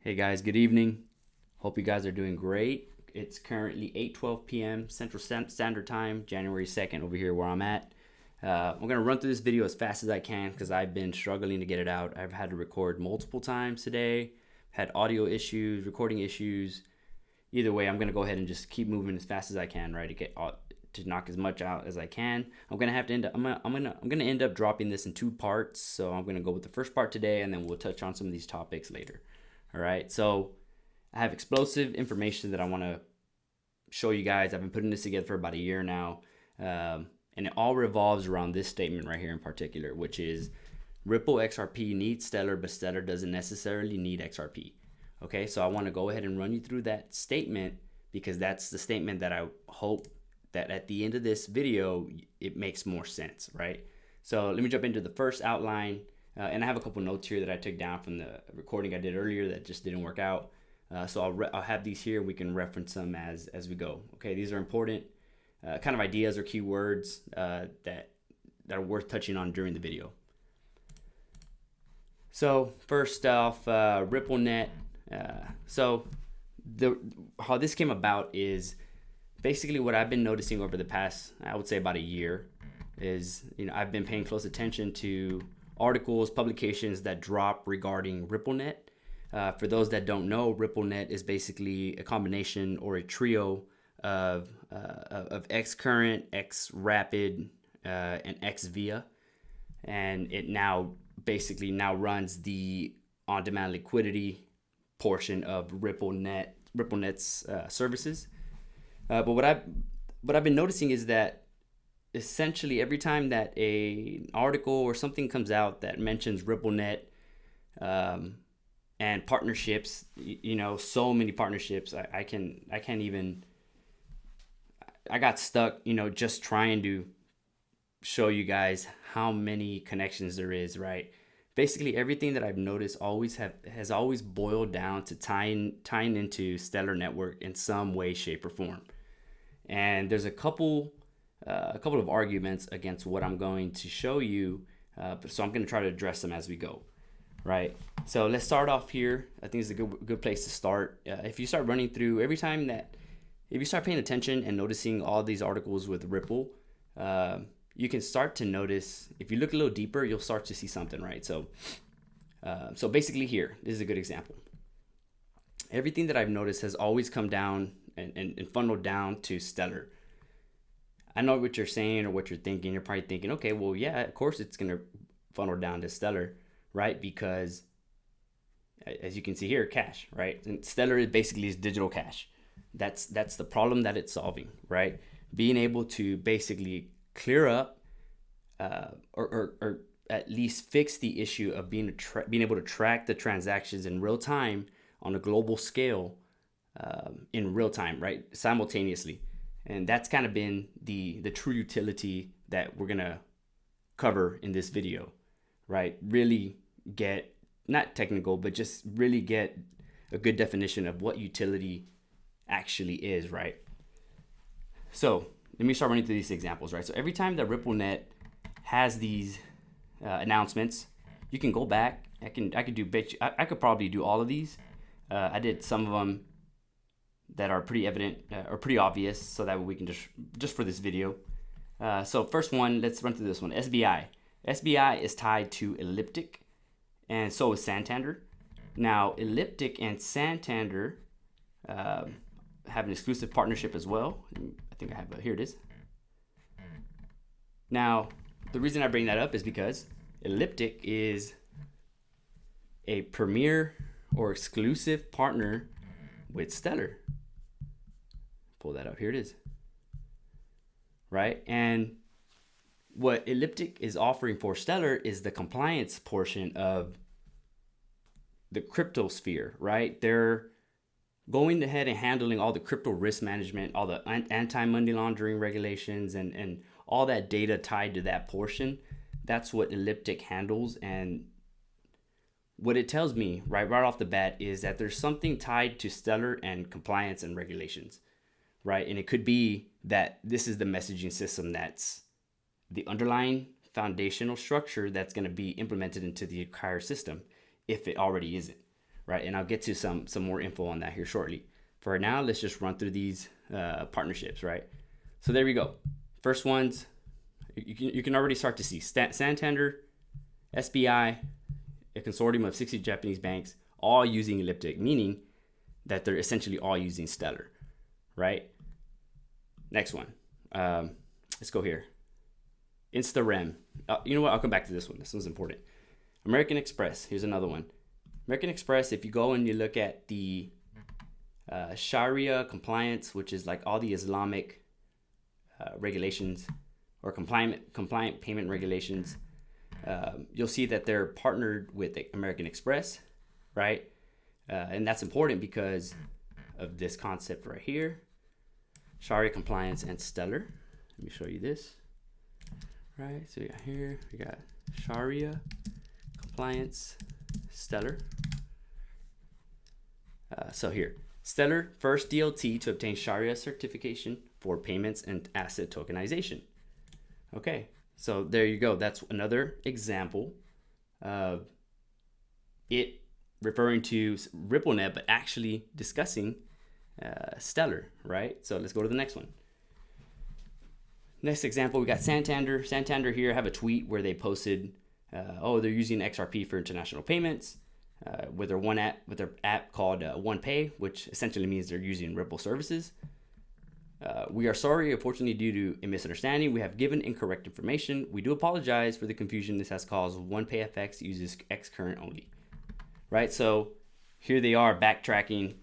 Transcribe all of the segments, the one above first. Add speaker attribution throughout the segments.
Speaker 1: Hey guys, good evening. Hope you guys are doing great. It's currently 8:12 p.m. Central Standard Time, January 2nd over here where I'm at. I'm going to run through this video as fast as I can because I've been struggling to get it out. I've had to record multiple times today, had audio issues, recording issues. Either way, I'm going to go ahead and just keep moving as fast as I can, right, to knock as much out as I can. I'm gonna have to end up. I'm gonna end up dropping this in two parts. So I'm gonna go with the first part today, and then we'll touch on some of these topics later. All right. So I have explosive information that I want to show you guys. I've been putting this together for about a year now, and it all revolves around this statement right here in particular, which is Ripple XRP needs Stellar, but Stellar doesn't necessarily need XRP. Okay, so I want to go ahead and run you through that statement because that's the statement that I hope that at the end of this video, it makes more sense, right? So let me jump into the first outline. And I have a couple notes here that I took down from the recording I did earlier that just didn't work out. So I'll have these here. We can reference them as we go. Okay, these are important kind of ideas or keywords that are worth touching on during the video. So first off, RippleNet. How this came about is basically what I've been noticing over the past, I would say about a year, is I've been paying close attention to articles, publications that drop regarding RippleNet. For those that don't know, RippleNet is basically a combination or a trio of Xcurrent, Xrapid, and Xvia, and it now basically runs the on-demand liquidity portion of RippleNet's services. But what I've been noticing is that essentially every time that an article or something comes out that mentions RippleNet and partnerships, so many partnerships, I got stuck, just trying to show you guys how many connections there is, right? Basically everything that I've noticed has always boiled down to tying into Stellar Network in some way, shape, or form. And there's a couple of arguments against what I'm going to show you, so I'm going to try to address them as we go, right? So let's start off here. I think it's a good place to start. If you start running through if you start paying attention and noticing all these articles with Ripple, you can start to notice, if you look a little deeper, you'll start to see something, right? So basically here, this is a good example. Everything that I've noticed has always come down and funneled down to Stellar. I know what you're saying or what you're thinking. You're probably thinking, okay, well, yeah, of course it's going to funnel down to Stellar, right? Because as you can see here, cash, right? And Stellar is basically digital cash. That's the problem that it's solving, right? Being able to basically clear up or at least fix the issue of being able to track the transactions in real time on a global scale, in real time, right? Simultaneously. And that's kind of been the true utility that we're going to cover in this video, right? Really get, not technical, but just really get a good definition of what utility actually is, right? So let me start running through these examples, right? So every time that RippleNet has these announcements, you can go back. I could probably do all of these. I did some of them that are pretty evident or pretty obvious, so that we can just for this video. So first one, let's run through this one. SBI. SBI is tied to Elliptic, and so is Santander. Now, Elliptic and Santander have an exclusive partnership as well. I think I have here it is. Now, the reason I bring that up is because Elliptic is a premier or exclusive partner with Stellar. Pull that up. Here it is. Right? And what Elliptic is offering for Stellar is the compliance portion of the crypto sphere, right? They're going ahead and handling all the crypto risk management, all the anti-money laundering regulations, and all that data tied to that portion. That's what Elliptic handles. And what it tells me right off the bat is that there's something tied to Stellar and compliance and regulations, right? And it could be that this is the messaging system that's the underlying foundational structure that's going to be implemented into the entire system if it already isn't, right? And I'll get to some more info on that here shortly. For now, let's just run through these partnerships, right? So there we go. First ones, you can already start to see Santander, SBI, a consortium of 60 Japanese banks, all using Elliptic, meaning that they're essentially all using Stellar, right? Next one. Let's go here. InstaRem. You know what? I'll come back to this one. This one's important. American Express. Here's another one. American Express, if you go and you look at the Sharia compliance, which is like all the Islamic regulations or compliant payment regulations, you'll see that they're partnered with American Express, right? And that's important because of this concept right here. Sharia compliance and Stellar. Let me show you this. Right, so we got here, we got Sharia compliance, Stellar. So here, Stellar, first DLT to obtain Sharia certification for payments and asset tokenization. Okay, so there you go. That's another example of it referring to RippleNet, but actually discussing Stellar, right? So let's go to the next one. Next example, we got Santander. Santander here have a tweet where they posted, they're using XRP for international payments with their app called OnePay, which essentially means they're using Ripple services. We are sorry, unfortunately, due to a misunderstanding, we have given incorrect information. We do apologize for the confusion this has caused. OnePay FX uses X current only, right? So here they are backtracking,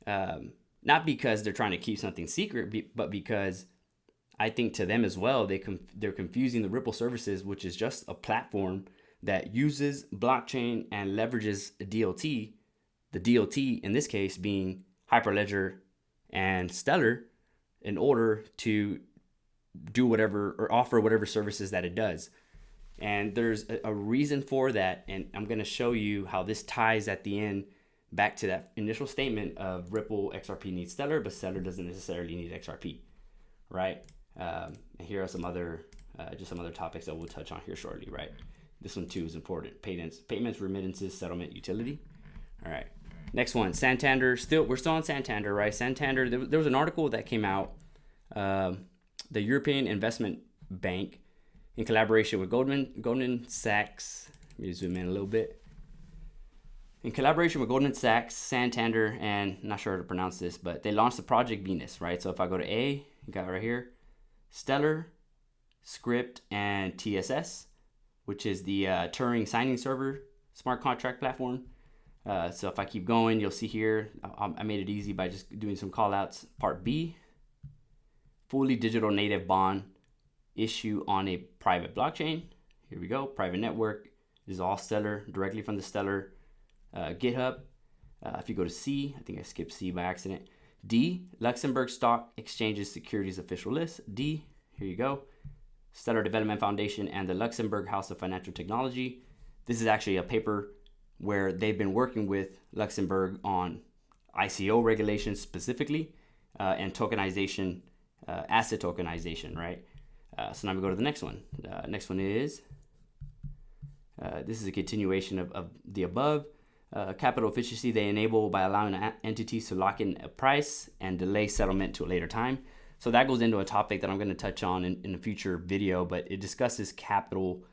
Speaker 1: not because they're trying to keep something secret, but because I think to them as well, they're confusing the Ripple services, which is just a platform that uses blockchain and leverages a DLT, the DLT in this case being Hyperledger and Stellar, in order to do whatever or offer whatever services that it does. And there's a reason for that. And I'm going to show you how this ties at the end back to that initial statement of Ripple XRP needs Stellar, but Stellar doesn't necessarily need XRP, right? And here are some other topics that we'll touch on here shortly, right? This one too is important. Payments, remittances, settlement, utility. All right. Next one, Santander. We're still on Santander, right? Santander. There was an article that came out. The European Investment Bank, in collaboration with Goldman Sachs. Let me zoom in a little bit. In collaboration with Goldman Sachs, Santander, and I'm not sure how to pronounce this, but they launched the Project Venus, right? So if I go to A, you got right here, Stellar, Script, and TSS, which is the Turing signing server smart contract platform. So if I keep going, you'll see here, I made it easy by just doing some call outs. Part B, fully digital native bond issue on a private blockchain. Here we go, private network. This is all Stellar, directly from the Stellar GitHub. If you go to C, I think I skipped C by accident. D, Luxembourg Stock Exchange's securities official list. D, here you go, Stellar Development Foundation and the Luxembourg House of Financial Technology. This is actually a paper where they've been working with Luxembourg on ICO regulations specifically and tokenization, asset tokenization, right? So now we go to the next one. Next one is, this is a continuation of the above. Capital efficiency they enable by allowing entities to lock in a price and delay settlement to a later time. So that goes into a topic that I'm going to touch on in a future video, but it discusses capital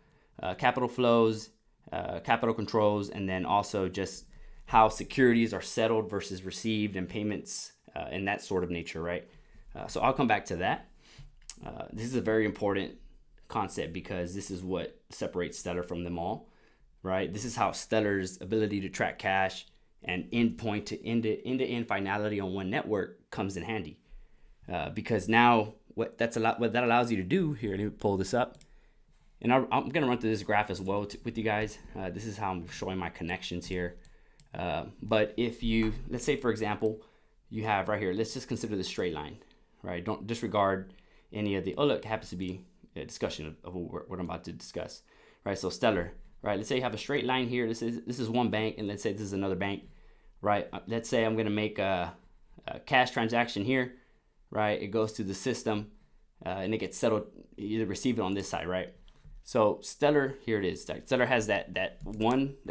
Speaker 1: flows, capital controls, and then also just how securities are settled versus received and payments and that sort of nature, right? So I'll come back to that. This is a very important concept because this is what separates Stellar from them all, right? This is how Stellar's ability to track cash and endpoint to end-to-end finality on one network comes in handy. Because now what that allows you to do here, let me pull this up, and I'm going to run through this graph as well with you guys. This is how I'm showing my connections here. But if you, let's say for example, you have right here, let's just consider the straight line, right? Don't disregard any of the, oh look, it happens to be a discussion of what I'm about to discuss, right? So Stellar, right? Let's say you have a straight line here. This is one bank, and let's say this is another bank, right? Let's say I'm going to make a cash transaction here, right? It goes to the system and it gets settled, you either receive it on this side, right? So Stellar, here it is. Stellar has that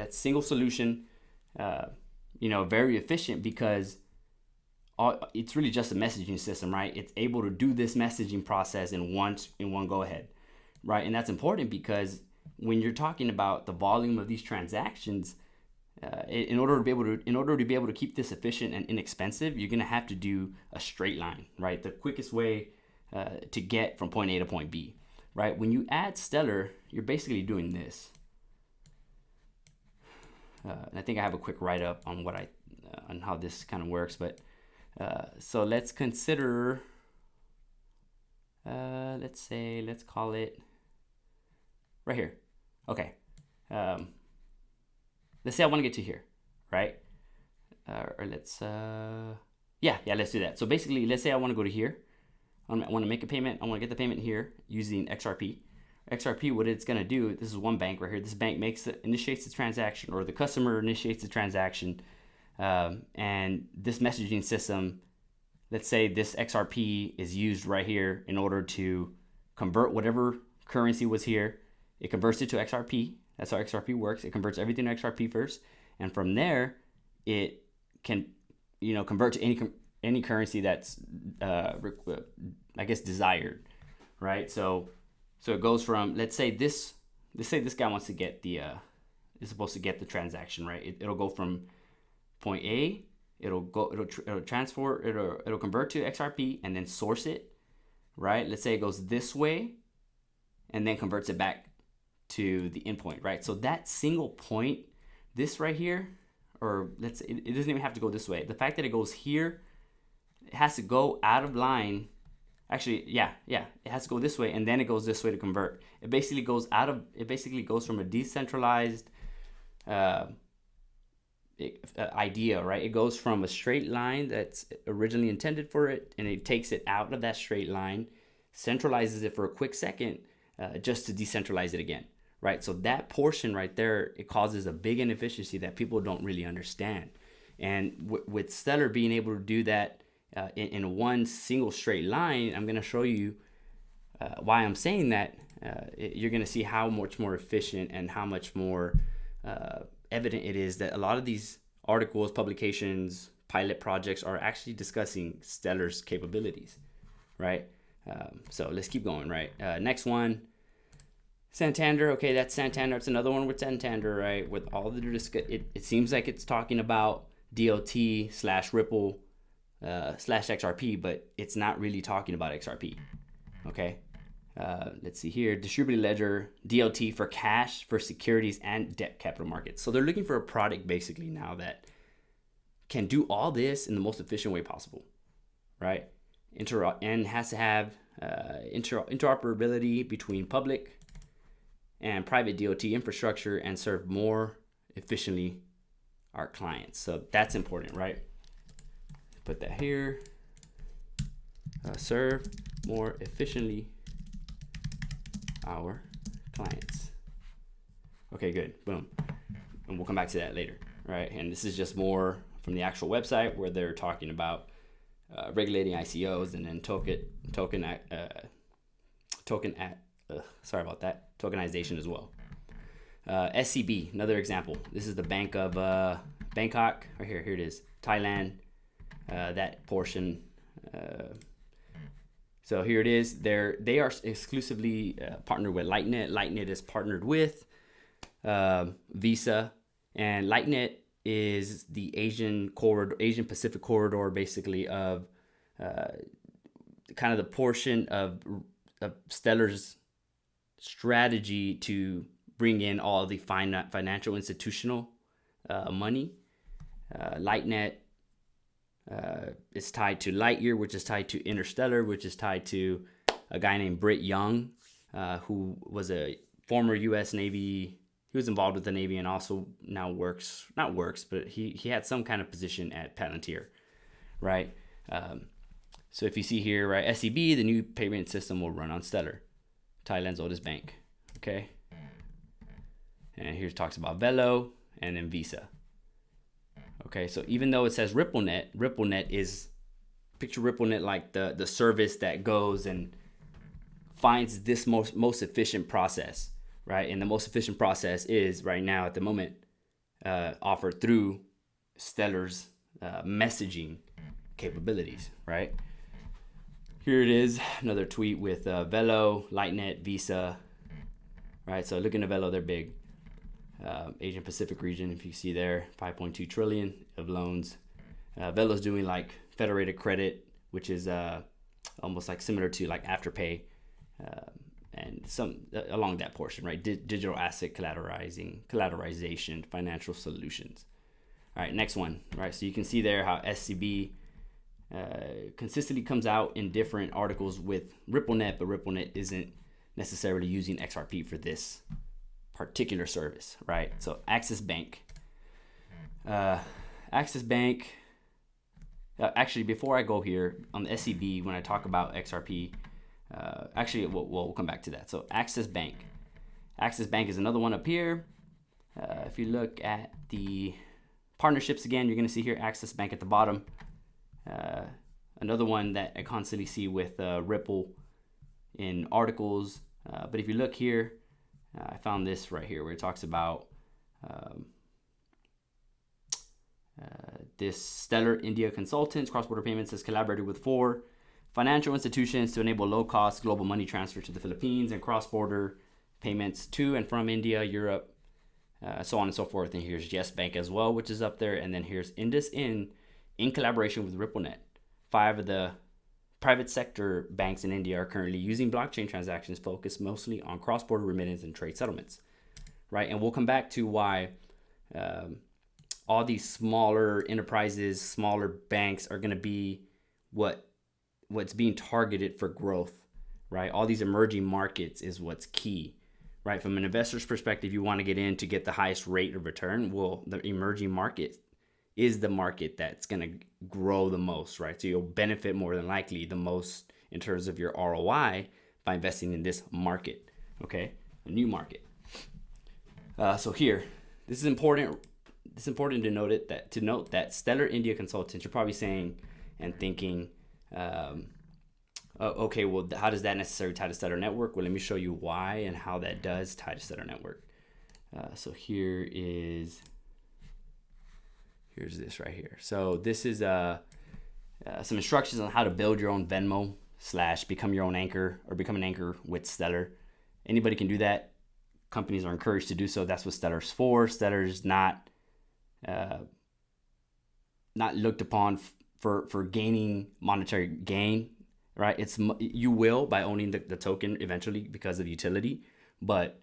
Speaker 1: single solution very efficient because it's really just a messaging system, right? It's able to do this messaging process in one go ahead, right? And that's important because when you're talking about the volume of these transactions, in order to be able to keep this efficient and inexpensive, you're gonna have to do a straight line, right? The quickest way to get from point A to point B, right? When you add Stellar, you're basically doing this. And I think I have a quick write-up on on how this kind of works, but so let's consider, let's call it right here. Okay. Let's say I want to get to here, right? Or let's do that. So basically, let's say I want to go to here. I want to make a payment. I want to get the payment here using XRP. XRP, what it's going to do, this is one bank right here. This bank initiates the transaction, or the customer initiates the transaction. And this messaging system, let's say this XRP is used right here in order to convert whatever currency was here. It converts it to XRP. That's how XRP works. It converts everything to XRP first. And from there, it can, convert to any currency that's, desired, right? So it goes from, let's say this guy wants to get is supposed to get the transaction, right? It'll go from point A, it'll convert to XRP and then source it, right? Let's say it goes this way and then converts it back to the endpoint, right? So that single point, this right here, or let's say it doesn't even have to go this way. The fact that it goes here, it has to go out of line. Actually, yeah, it has to go this way, and then it goes this way to convert. It basically goes from a decentralized idea, right? It goes from a straight line that's originally intended for it, and it takes it out of that straight line, centralizes it for a quick second, just to decentralize it again, right? So that portion right there, it causes a big inefficiency that people don't really understand. And with Stellar being able to do that in one single straight line, I'm going to show you why I'm saying that. You're going to see how much more efficient and how much more evident it is that a lot of these articles, publications, pilot projects are actually discussing Stellar's capabilities, right? So let's keep going, right? Next one, Santander. Okay, that's Santander. It's another one with Santander, right? With all the it seems like it's talking about DLT/Ripple /XRP, but it's not really talking about XRP. Okay. Let's see here. Distributed ledger, DLT for cash, for securities, and debt capital markets. So they're looking for a product basically now that can do all this in the most efficient way possible, right? And has to have interoperability between public and private DLT infrastructure and serve more efficiently our clients. So that's important, right? Put that here. Serve more efficiently our clients. Okay, good. Boom. And we'll come back to that later, right? And this is just more from the actual website where they're talking about regulating ICOs and then tokenization as well. SCB, another example. This is the Bank of Bangkok. Right here it is. Thailand. That portion. So here it is. They are exclusively partnered with Lightnet. Lightnet is partnered with Visa, and Lightnet is the Asian Pacific corridor, basically, of kind of the portion of Stellar's strategy to bring in all the financial institutional money. Lightnet is tied to Lightyear, which is tied to Interstellar, which is tied to a guy named Britt Young, who was a former U.S. Navy. He was involved with the Navy and also now but he had some kind of position at Palantir, right? So if you see here, right, SCB, the new payment system will run on Stellar, Thailand's oldest bank, okay? And here it talks about Velo and then Visa. Okay, so even though it says RippleNet is, picture RippleNet like the service that goes and finds this most efficient process, right? And the most efficient process is right now at the moment offered through Stellar's messaging capabilities, right? Here it is, another tweet with Velo, Lightnet, Visa, right? So looking at Velo, they're big. Asian Pacific region, if you see there, 5.2 trillion of loans. Velo's doing like federated credit, which is almost like similar to like Afterpay, and some along that portion, right? Digital asset collateralization, financial solutions. All right, next one, right? So you can see there how SCB consistently comes out in different articles with RippleNet, but RippleNet isn't necessarily using XRP for this particular service, right? So Axis Bank. Actually, before I go here on the SCB, when I talk about XRP, actually we'll come back to that. So Axis Bank is another one up here. If you look at the partnerships again, you're going to see here Axis Bank at the bottom. Another one that I constantly see with Ripple in articles. But if you look here, I found this right here where it talks about this Stellar India Consultants cross-border payments has collaborated with 4 financial institutions to enable low-cost global money transfer to the Philippines and cross-border payments to and from India, Europe, so on and so forth. And here's Yes Bank as well, which is up there. And then here's Indus in collaboration with RippleNet. 5 of the private sector banks in India are currently using blockchain transactions focused mostly on cross-border remittance and trade settlements, right? And we'll come back to why all these smaller enterprises, smaller banks are going to be what's being targeted for growth, right? All these emerging markets is what's key, right? From an investor's perspective, you want to get in to get the highest rate of return. Well, the emerging market is the market that's going to grow the most, right? So you'll benefit more than likely the most in terms of your ROI by investing in this market, okay? A new market. So here, this is important. It's important to note that Stellar India Consultants, you're probably saying and thinking, okay, well, how does that necessarily tie to Stellar Network? Well, let me show you why and how that does tie to Stellar Network. So here's this right here. So this is some instructions on how to build your own Venmo / become your own anchor or become an anchor with Stellar. Anybody can do that. Companies are encouraged to do so. That's what Stellar's for. Stellar's not looked upon for gaining monetary gain, right? You will by owning the token eventually because of utility, but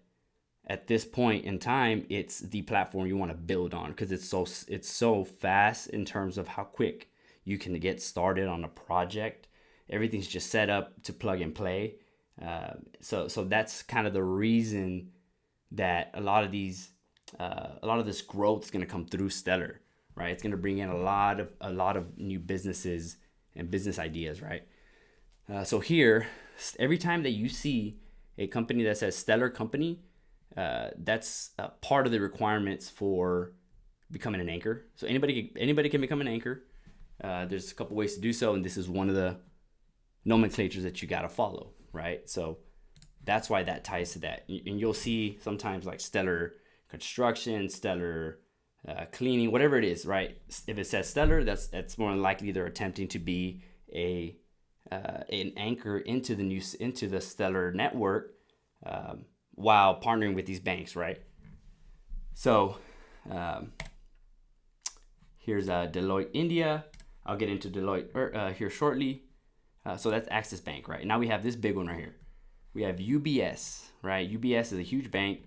Speaker 1: at this point in time, it's the platform you want to build on because it's so fast in terms of how quick you can get started on a project. Everything's just set up to plug and play. So that's kind of the reason that a lot of this growth is going to come through Stellar, right? It's going to bring in a lot of new businesses and business ideas, right? So here, every time that you see a company that says Stellar Company, that's part of the requirements for becoming an anchor. So anybody can become an anchor. There's a couple ways to do so, and this is one of the nomenclatures that you got to follow, right? So that's why that ties to that. And you'll see sometimes like Stellar Construction, Stellar Cleaning, whatever it is, right? If it says Stellar, that's more than likely they're attempting to be an anchor into the Stellar network while partnering with these banks, right? So here's Deloitte India. I'll get into Deloitte here shortly. So that's Axis Bank, right? Now we have this big one right here. We have UBS, right? UBS is a huge bank.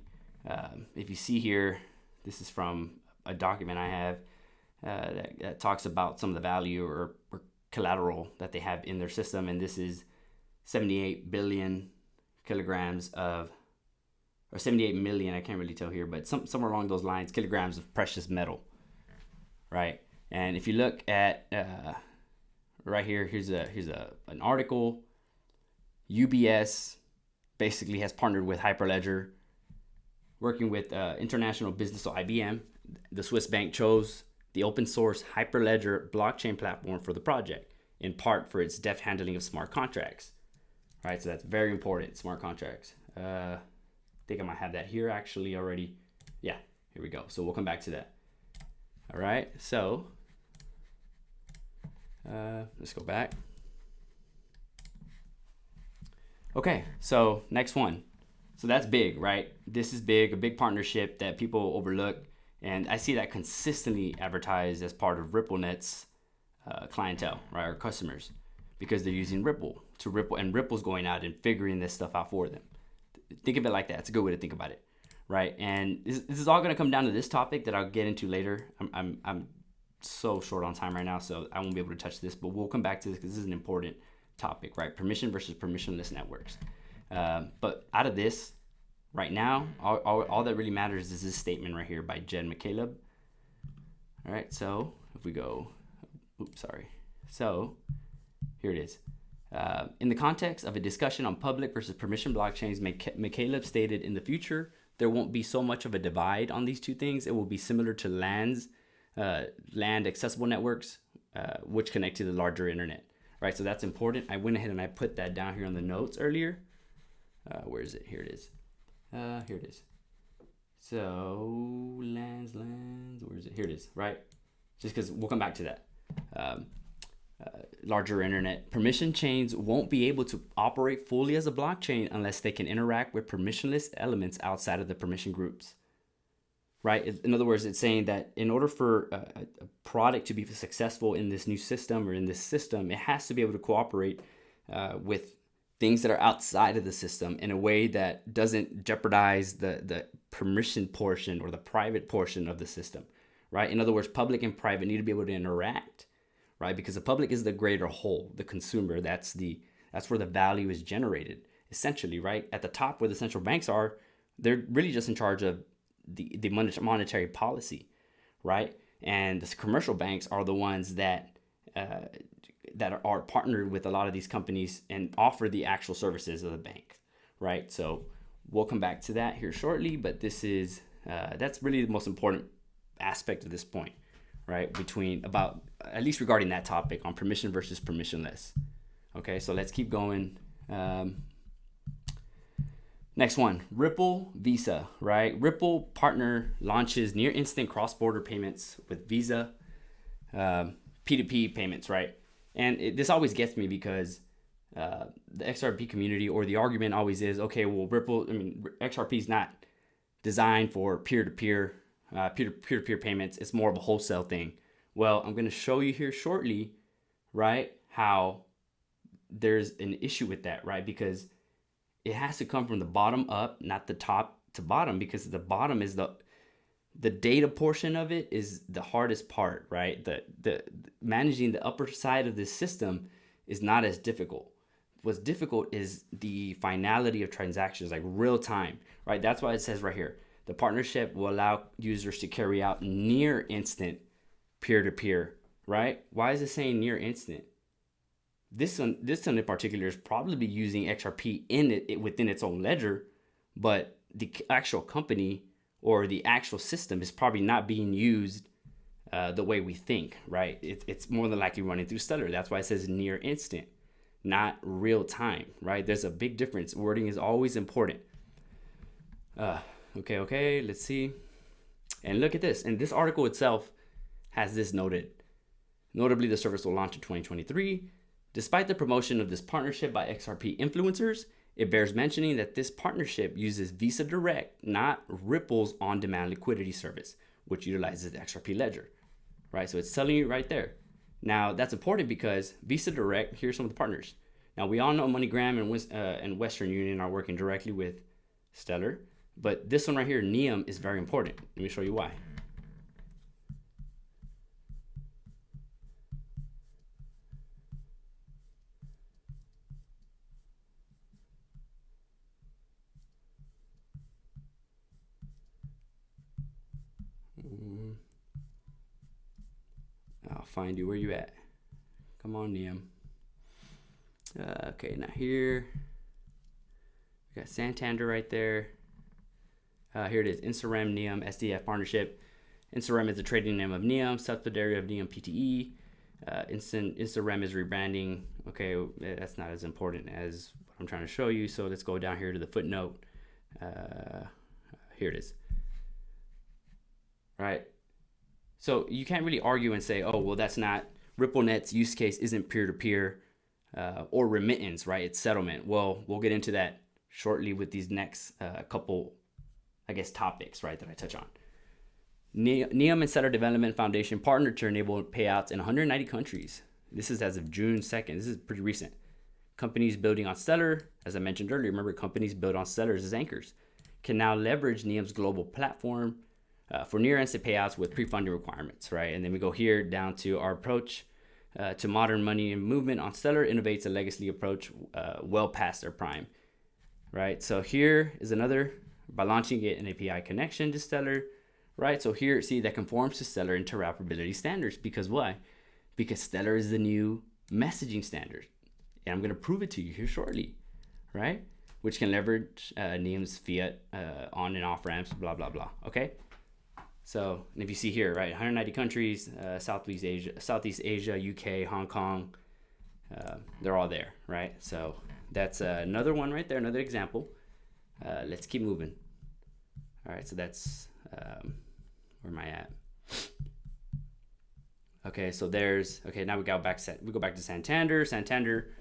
Speaker 1: If you see here, this is from a document I have that talks about some of the value or collateral that they have in their system. And this is 78 billion kilograms of, or 78 million, I can't really tell here, but somewhere along those lines, kilograms of precious metal, right? And if you look at right here, here's an article. UBS basically has partnered with Hyperledger, working with international business, so IBM. The Swiss bank chose the open source Hyperledger blockchain platform for the project, in part for its deft handling of smart contracts. Right, so that's very important, smart contracts. I think I might have that here actually already. Yeah, here we go. So we'll come back to that. All right, so let's go back. Okay, so next one. So that's big, right? This is big, a big partnership that people overlook. And I see that consistently advertised as part of RippleNet's clientele, right, or customers, because they're using Ripple to Ripple, and Ripple's going out and figuring this stuff out for them. Think of it like that. It's a good way to think about it, right? And this is all going to come down to this topic that I'll get into later. I'm so short on time right now, so I won't be able to touch this, but we'll come back to this because this is an important topic, right? Permission versus permissionless networks. But out of this, right now, all that really matters is this statement right here by Jed McCaleb. All right, so if we go, oops, sorry. So here it is. In the context of a discussion on public versus permission blockchains, McCaleb stated, in the future, there won't be so much of a divide on these two things. It will be similar to land accessible networks, which connect to the larger internet, right? So that's important. I went ahead and I put that down here on the notes earlier. Where is it? Here it is. Here it is. So lands, where is it? Here it is, right? Just because we'll come back to that. Larger internet. Permission chains won't be able to operate fully as a blockchain unless they can interact with permissionless elements outside of the permission groups, right? In other words, it's saying that in order for a product to be successful in this new system or in this system, it has to be able to cooperate with things that are outside of the system in a way that doesn't jeopardize the permission portion or the private portion of the system, right? In other words, public and private need to be able to interact, right? Because the public is the greater whole, the consumer. That's where the value is generated, essentially, right? At the top where the central banks are, they're really just in charge of the monetary policy, right? And the commercial banks are the ones that are partnered with a lot of these companies and offer the actual services of the bank, right? So we'll come back to that here shortly, but this is that's really the most important aspect of this point, right? About at least regarding that topic on permission versus permissionless. Okay, so let's keep going. Next one, Ripple Visa, right? Ripple partner launches near instant cross-border payments with Visa, P2P payments, right? And this always gets me because the XRP community, or the argument always is, okay, well, XRP is not designed for peer-to-peer payments. It's more of a wholesale thing. Well, I'm going to show you here shortly, right, how there's an issue with that, right? Because it has to come from the bottom up, not the top to bottom, because the bottom is the data portion of it is the hardest part, right? The managing the upper side of this system is not as difficult. What's difficult is the finality of transactions, like real time, right? That's why it says right here, the partnership will allow users to carry out near instant peer-to-peer, right? Why is it saying near instant? This one in particular is probably using XRP in it within its own ledger, but the actual company or the actual system is probably not being used the way we think, right? It's more than likely running through Stellar. That's why it says near instant, not real time, right? There's a big difference. Wording is always important. Okay, let's see. And look at this. And this article itself has this noted. Notably, the service will launch in 2023. Despite the promotion of this partnership by XRP influencers, it bears mentioning that this partnership uses Visa Direct, not Ripple's on-demand liquidity service, which utilizes the XRP ledger, right? So it's telling you right there. Now, that's important because Visa Direct, here's some of the partners. Now, we all know MoneyGram and Western Union are working directly with Stellar, but this one right here, NEEEM, is very important. Let me show you why. I'll find you. Where you at? Come on, NEEEM. Okay, now here we got Santander right there. Here it is, Inserem NEEEM SDF partnership. Inserem is the trading name of NEEEM, subsidiary of NEEEM PTE. Inserem is rebranding. Okay, that's not as important as what I'm trying to show you. So let's go down here to the footnote. Here it is. Right. So you can't really argue and say, oh, well, that's not RippleNet's use case isn't peer-to-peer or remittance, right? It's settlement. Well, we'll get into that shortly with these next couple, I guess, topics, right, that I touch on. NEOM and Stellar Development Foundation partnered to enable payouts in 190 countries. This is as of June 2nd. This is pretty recent. Companies building on Stellar, as I mentioned earlier, remember companies built on Stellar as anchors, can now leverage NEOM's global platform for near instant payouts with pre-funding requirements, right? And then we go here down to our approach to modern money and movement on Stellar innovates a legacy approach well past their prime, right? So here is another, by launching it an API connection to Stellar, right? So here, see, that conforms to Stellar interoperability standards. Because why? Because Stellar is the new messaging standard. And I'm going to prove it to you here shortly, right? Which can leverage NEOM's fiat on and off ramps, blah, blah, blah. Okay? So, and if you see here, right, 190 countries, Southeast Asia, UK, Hong Kong, they're all there, right? So that's another one right there, another example. Let's keep moving. All right, so that's, where am I at? Okay, so there's, okay, now we go back to Santander. Santander,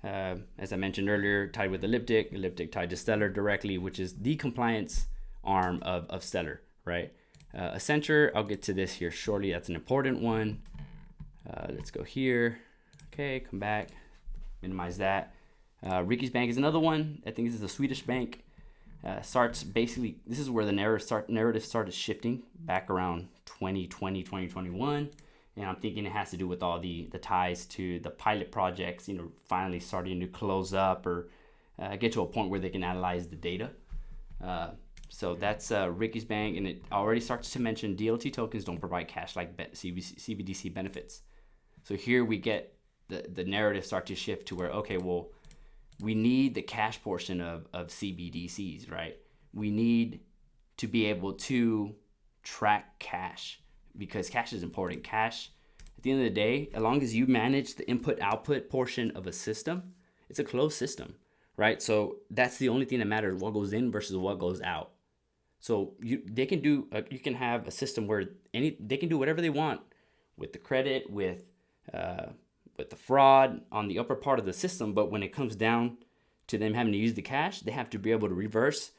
Speaker 1: as I mentioned earlier, tied with Elliptic tied to Stellar directly, which is the compliance arm of Stellar, right? Accenture, I'll get to this here shortly. That's an important one. Let's go here. Okay, come back, minimize that. Ricky's Bank is another one. I think this is a Swedish bank. Starts basically, this is where the narrative started shifting back around 2020, 2021. And I'm thinking it has to do with all the ties to the pilot projects, finally starting to close up or get to a point where they can analyze the data. So that's Ricky's Bank, and it already starts to mention DLT tokens don't provide cash like CBDC benefits. So here we get the narrative start to shift to where, okay, well, we need the cash portion of CBDCs, right? We need to be able to track cash because cash is important. Cash, at the end of the day, as long as you manage the input-output portion of a system, it's a closed system, right? So that's the only thing that matters, what goes in versus what goes out. So you can have a system where they can do whatever they want with the credit, with the fraud on the upper part of the system, but when it comes down to them having to use the cash, they have to be able to reverse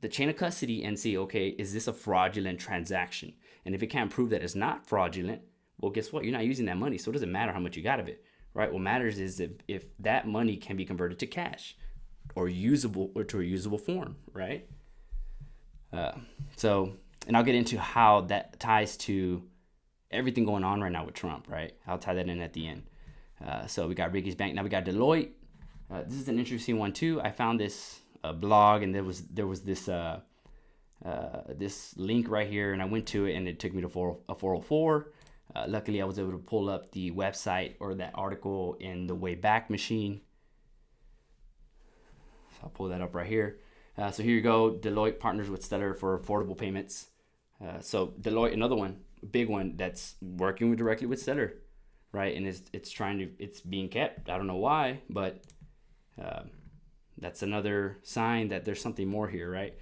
Speaker 1: the chain of custody and see, okay, is this a fraudulent transaction? And if it can't prove that it's not fraudulent, well, guess what? You're not using that money, so it doesn't matter how much you got of it, right? What matters is if that money can be converted to cash or to a usable form, right? And I'll get into how that ties to everything going on right now with Trump, right? I'll tie that in at the end. So we got Ricky's Bank. Now we got Deloitte. This is an interesting one too. I found this blog, and there was this this link right here, and I went to it, and it took me to a 404. Luckily, I was able to pull up the website or that article in the Wayback Machine. So I'll pull that up right here. So here you go. Deloitte partners with Stellar for affordable payments. So Deloitte, another one, big one that's working directly with Stellar, right? And it's being kept. I don't know why, but that's another sign that there's something more here, right?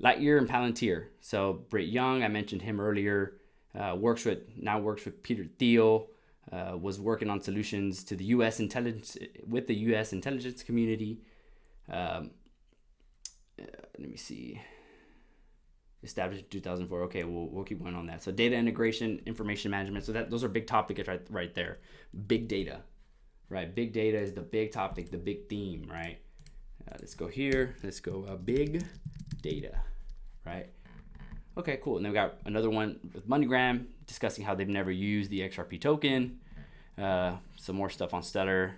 Speaker 1: Lightyear and Palantir. So Britt Young, I mentioned him earlier, works with Peter Thiel, was working on solutions to the U.S. intelligence with the U.S. intelligence community. Let me see. Established in 2004. Okay, we'll keep going on that. So data integration, information management. So those are big topics right there. Big data, right? Big data is the big topic, the big theme, right? Let's go here. Let's go big data, right? Okay, cool. And then we got another one with MoneyGram discussing how they've never used the XRP token. Some more stuff on Stellar,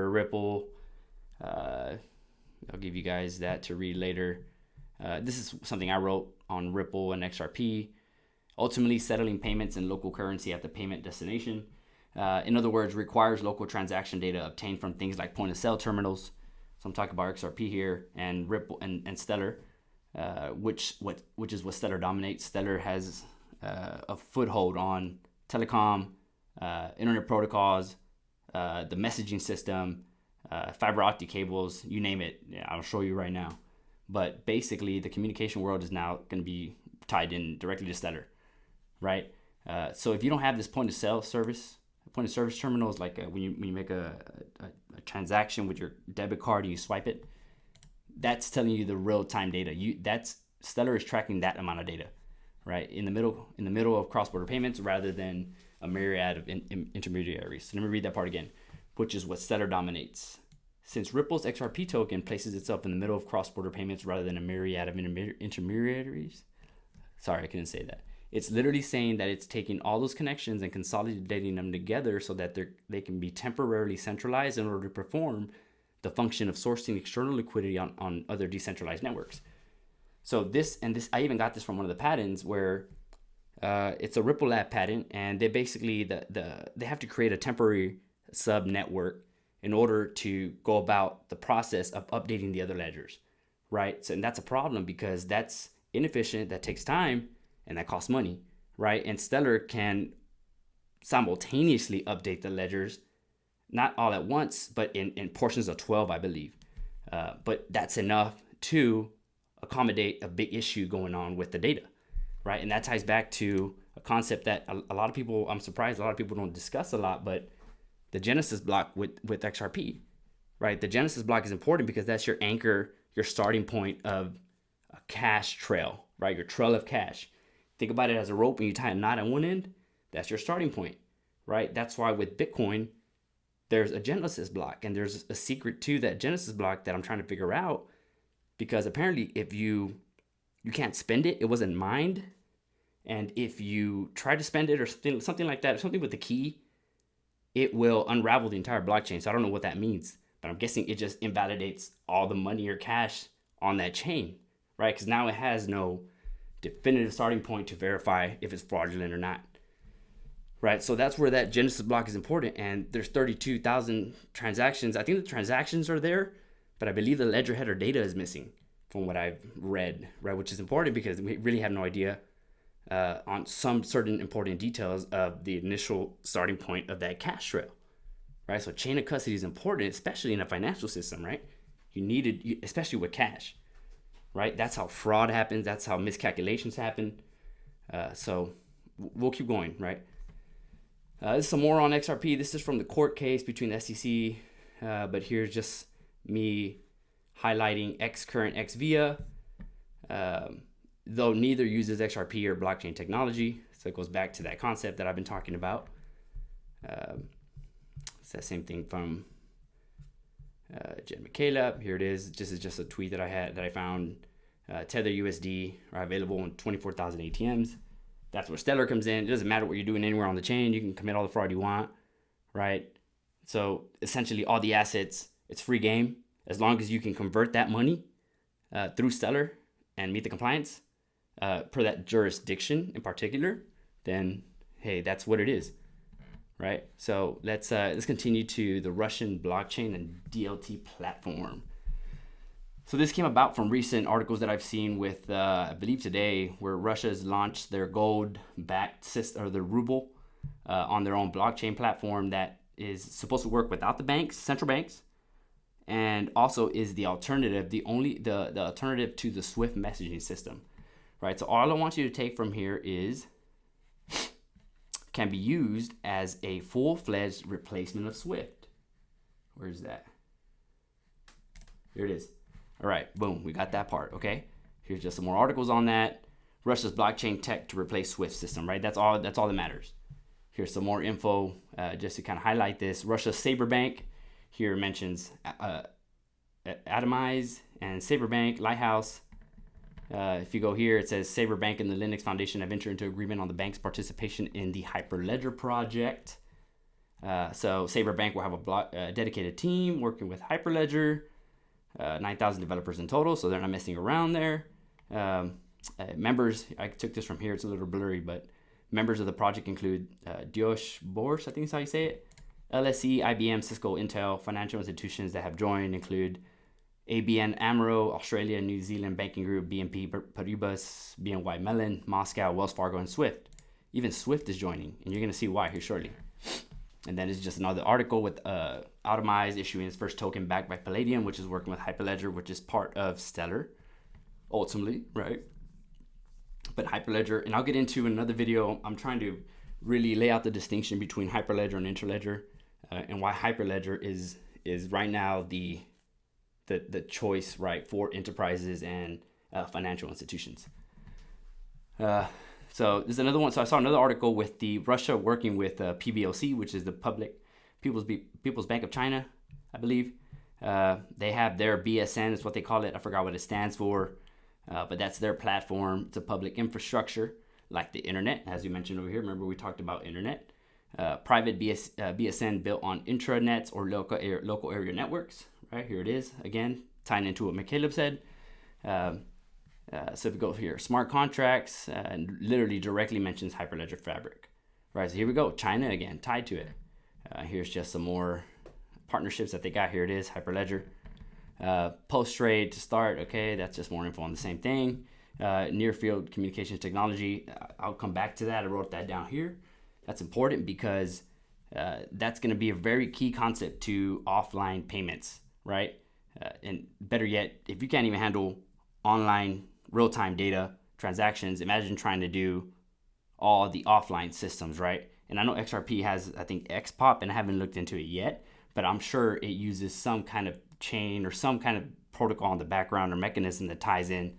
Speaker 1: Ripple. I'll give you guys that to read later. This is something I wrote on Ripple and XRP. Ultimately, settling payments in local currency at the payment destination. In other words, requires local transaction data obtained from things like point-of-sale terminals. So I'm talking about XRP here and Ripple and Stellar, which is what Stellar dominates. Stellar has a foothold on telecom, internet protocols, the messaging system, fiber optic cables, you name it. Yeah, I'll show you right now. But basically, the communication world is now going to be tied in directly to Stellar, right? So if you don't have this point of service terminal is like when you make a transaction with your debit card and you swipe it, that's telling you the real time data. That's Stellar is tracking that amount of data, right? In the middle of cross-border payments rather than a myriad of intermediaries. So let me read that part again, which is what Stellar dominates. Since Ripple's XRP token places itself in the middle of cross-border payments rather than a myriad of intermediaries. Sorry, I couldn't say that. It's literally saying that it's taking all those connections and consolidating them together so that they can be temporarily centralized in order to perform the function of sourcing external liquidity on other decentralized networks. So this, I even got this from one of the patents where it's a Ripple Lab patent, and they basically they have to create a temporary sub network in order to go about the process of updating the other ledgers, right? So, and that's a problem because that's inefficient, that takes time, and that costs money, right? And Stellar can simultaneously update the ledgers, not all at once, but in portions of 12, I believe. But that's enough to accommodate a big issue going on with the data, right? And that ties back to a concept that a lot of people, I'm surprised a lot of people don't discuss a lot, but the Genesis block with XRP, right? The Genesis block is important because that's your anchor, your starting point of a cash trail, right? Your trail of cash. Think about it as a rope and you tie a knot on one end, that's your starting point, right? That's why with Bitcoin, there's a Genesis block, and there's a secret to that Genesis block that I'm trying to figure out, because apparently if you can't spend it, it wasn't mined. And if you try to spend it or something like that, or something with the key, it will unravel the entire blockchain. So I don't know what that means, but I'm guessing it just invalidates all the money or cash on that chain, right? Because now it has no definitive starting point to verify if it's fraudulent or not, right? So that's where that Genesis block is important. And there's 32,000 transactions. I think the transactions are there, but I believe the ledger header data is missing from what I've read, right? Which is important because we really have no idea on some certain important details of the initial starting point of that cash trail, right? So chain of custody is important, especially in a financial system, right? You need it, especially with cash, right? That's how fraud happens. That's how miscalculations happen. So we'll keep going, right? This is some more on XRP. This is from the court case between the SEC, but here's just me highlighting X current X via. Though neither uses XRP or blockchain technology. So it goes back to that concept that I've been talking about. It's that same thing from Jen McCaleb. Here it is. This is just a tweet that I found. Tether USD are available in 24,000 ATMs. That's where Stellar comes in. It doesn't matter what you're doing anywhere on the chain. You can commit all the fraud you want, right? So essentially all the assets, it's free game. As long as you can convert that money through Stellar and meet the compliance, per that jurisdiction in particular, then hey, that's what it is, right? So let's continue to the Russian blockchain and DLT platform. So this came about from recent articles that I've seen with, I believe today, where Russia has launched their gold-backed system, or the ruble, on their own blockchain platform that is supposed to work without the banks, central banks, and also is the alternative, the alternative to the SWIFT messaging system. Right, so all I want you to take from here is can be used as a full-fledged replacement of SWIFT. Where's that? Here it is. All right, boom, we got that part, okay? Here's just some more articles on that. Russia's blockchain tech to replace SWIFT system, right? That's all that matters. Here's some more info just to kind of highlight this. Russia's Saberbank here mentions Atomize and Saberbank, Lighthouse. If you go here, it says Saberbank and the Linux Foundation have entered into agreement on the bank's participation in the Hyperledger project. So Saberbank will have a dedicated team working with Hyperledger, 9,000 developers in total, so they're not messing around there. Members, I took this from here, it's a little blurry, but members of the project include Dios Bors, I think is how you say it, LSE, IBM, Cisco, Intel. Financial institutions that have joined include ABN AMRO, Australia, New Zealand Banking Group, BNP Paribas, BNY Mellon, Moscow, Wells Fargo, and Swift. Even Swift is joining, and you're going to see why here shortly. And then it's just another article with Atomize issuing its first token backed by Palladium, which is working with Hyperledger, which is part of Stellar, ultimately, right? But Hyperledger, and I'll get into another video. I'm trying to really lay out the distinction between Hyperledger and Interledger, and why Hyperledger is right now the choice, right, for enterprises and financial institutions. So there's another one. So I saw another article with the Russia working with PBOC, which is the People's Bank of China, I believe. They have their BSN, is what they call it. I forgot what it stands for, but that's their platform. It's a public infrastructure like the internet, as you mentioned over here. Remember, we talked about internet. Private BSN built on intranets or local area networks. Right, here it is again, tying into what McCaleb said. So if we go here, smart contracts, and literally directly mentions Hyperledger Fabric. Right, so here we go, China again, tied to it. Here's just some more partnerships that they got. Here it is, Hyperledger. Post trade to start. Okay, that's just more info on the same thing. Near field communications technology. I'll come back to that. I wrote that down here. That's important because that's going to be a very key concept to offline payments, right? And better yet, if you can't even handle online real-time data transactions, imagine trying to do all the offline systems, right? And I know XRP has, I think, XPOP, and I haven't looked into it yet, but I'm sure it uses some kind of chain or some kind of protocol in the background or mechanism that ties in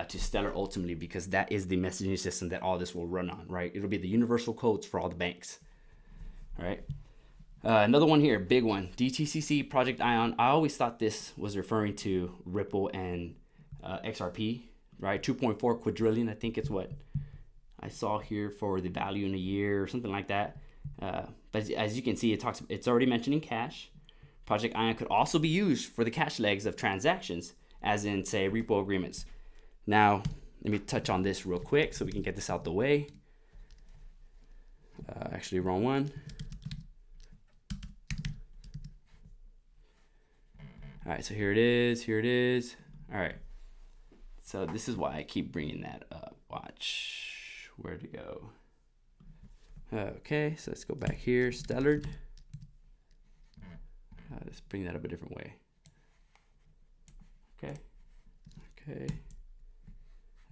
Speaker 1: to Stellar ultimately, because that is the messaging system that all this will run on, right? It'll be the universal codes for all the banks, all right? Another one here, big one, DTCC Project Ion. I always thought this was referring to Ripple and XRP, right? 2.4 quadrillion, I think it's what I saw here for the value in a year or something like that. But as you can see, it's already mentioning cash. Project Ion could also be used for the cash legs of transactions, as in, say, repo agreements. Now, let me touch on this real quick so we can get this out the way. Actually, wrong one. All right, so here it is. All right, so this is why I keep bringing that up. Watch, where'd it go? Okay, so let's go back here, Stellar. Let's bring that up a different way. Okay.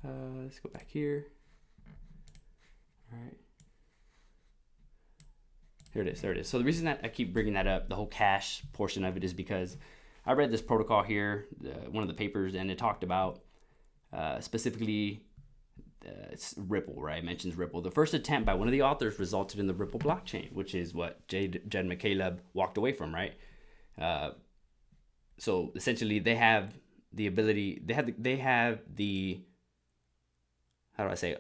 Speaker 1: Let's go back here. All right. There it is. So the reason that I keep bringing that up, the whole cash portion of it, is because I read this protocol here, one of the papers, and it talked about specifically it's Ripple, right? It mentions Ripple. The first attempt by one of the authors resulted in the Ripple blockchain, which is what Jed McCaleb walked away from, right? So essentially, they have the ability. They have the how do I say